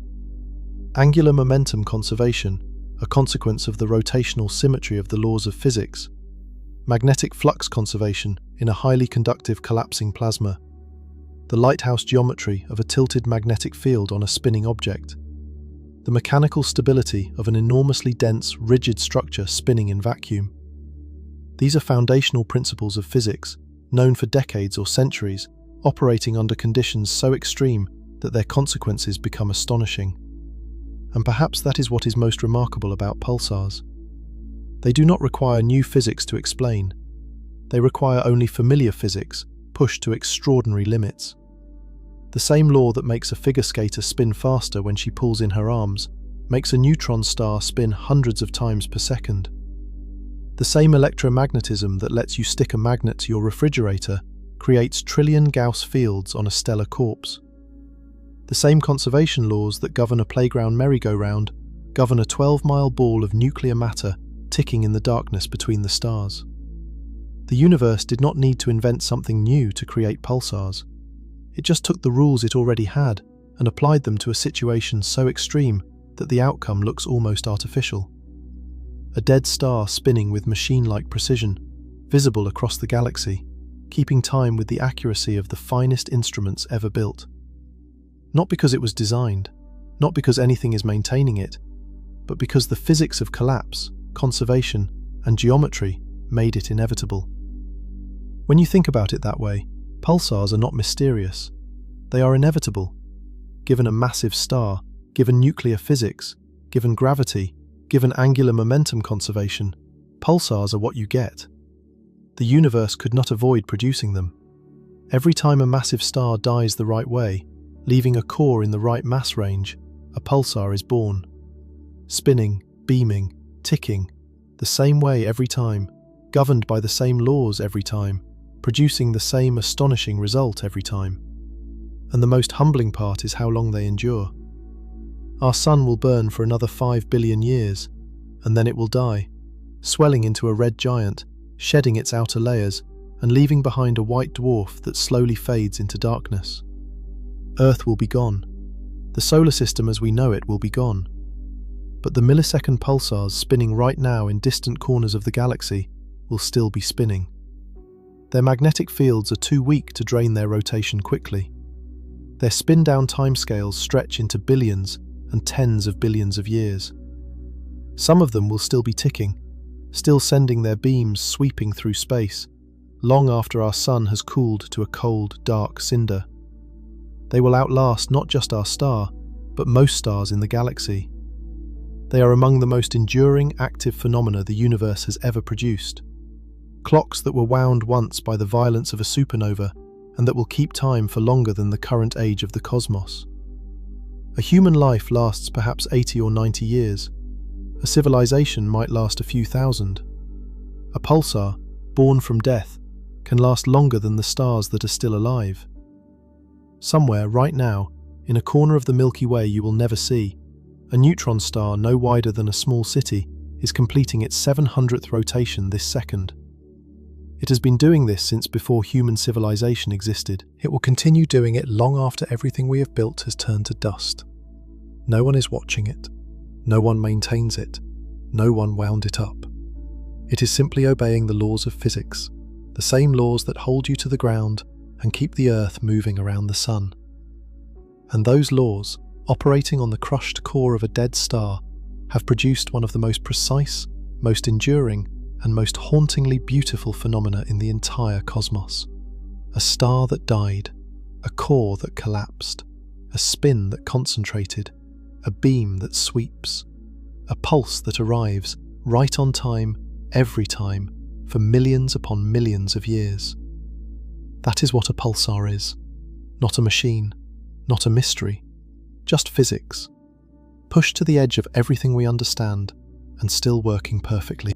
Angular momentum conservation, a consequence of the rotational symmetry of the laws of physics. Magnetic flux conservation in a highly conductive collapsing plasma. The lighthouse geometry of a tilted magnetic field on a spinning object. The mechanical stability of an enormously dense, rigid structure spinning in vacuum. These are foundational principles of physics, known for decades or centuries, operating under conditions so extreme that their consequences become astonishing. And perhaps that is what is most remarkable about pulsars. They do not require new physics to explain. They require only familiar physics, pushed to extraordinary limits. The same law that makes a figure skater spin faster when she pulls in her arms makes a neutron star spin hundreds of times per second. The same electromagnetism that lets you stick a magnet to your refrigerator creates trillion Gauss fields on a stellar corpse. The same conservation laws that govern a playground merry-go-round govern a 12-mile ball of nuclear matter ticking in the darkness between the stars. The universe did not need to invent something new to create pulsars. It just took the rules it already had and applied them to a situation so extreme that the outcome looks almost artificial. A dead star spinning with machine-like precision, visible across the galaxy, keeping time with the accuracy of the finest instruments ever built. Not because it was designed, not because anything is maintaining it, but because the physics of collapse, conservation, and geometry made it inevitable. When you think about it that way, pulsars are not mysterious. They are inevitable. Given a massive star, given nuclear physics, given gravity, given angular momentum conservation, pulsars are what you get. The universe could not avoid producing them. Every time a massive star dies the right way, leaving a core in the right mass range, a pulsar is born. Spinning, beaming, ticking, the same way every time, governed by the same laws every time, producing the same astonishing result every time. And the most humbling part is how long they endure. Our sun will burn for another 5 billion years, and then it will die, swelling into a red giant, shedding its outer layers, and leaving behind a white dwarf that slowly fades into darkness. Earth will be gone. The solar system as we know it will be gone. But the millisecond pulsars spinning right now in distant corners of the galaxy will still be spinning. Their magnetic fields are too weak to drain their rotation quickly. Their spin-down timescales stretch into billions and tens of billions of years. Some of them will still be ticking, still sending their beams sweeping through space, long after our sun has cooled to a cold, dark cinder. They will outlast not just our star, but most stars in the galaxy. They are among the most enduring active phenomena the universe has ever produced. Clocks that were wound once by the violence of a supernova and that will keep time for longer than the current age of the cosmos. A human life lasts perhaps 80 or 90 years. A civilization might last a few thousand. A pulsar, born from death, can last longer than the stars that are still alive. Somewhere, right now, in a corner of the Milky Way you will never see, a neutron star no wider than a small city is completing its 700th rotation this second. It has been doing this since before human civilization existed. It will continue doing it long after everything we have built has turned to dust. No one is watching it. No one maintains it. No one wound it up. It is simply obeying the laws of physics, the same laws that hold you to the ground and keep the Earth moving around the sun. And those laws, operating on the crushed core of a dead star, have produced one of the most precise, most enduring, and most hauntingly beautiful phenomena in the entire cosmos. A star that died, a core that collapsed, a spin that concentrated, a beam that sweeps, a pulse that arrives right on time, every time, for millions upon millions of years. That is what a pulsar is. Not a machine, not a mystery, just physics, pushed to the edge of everything we understand and still working perfectly.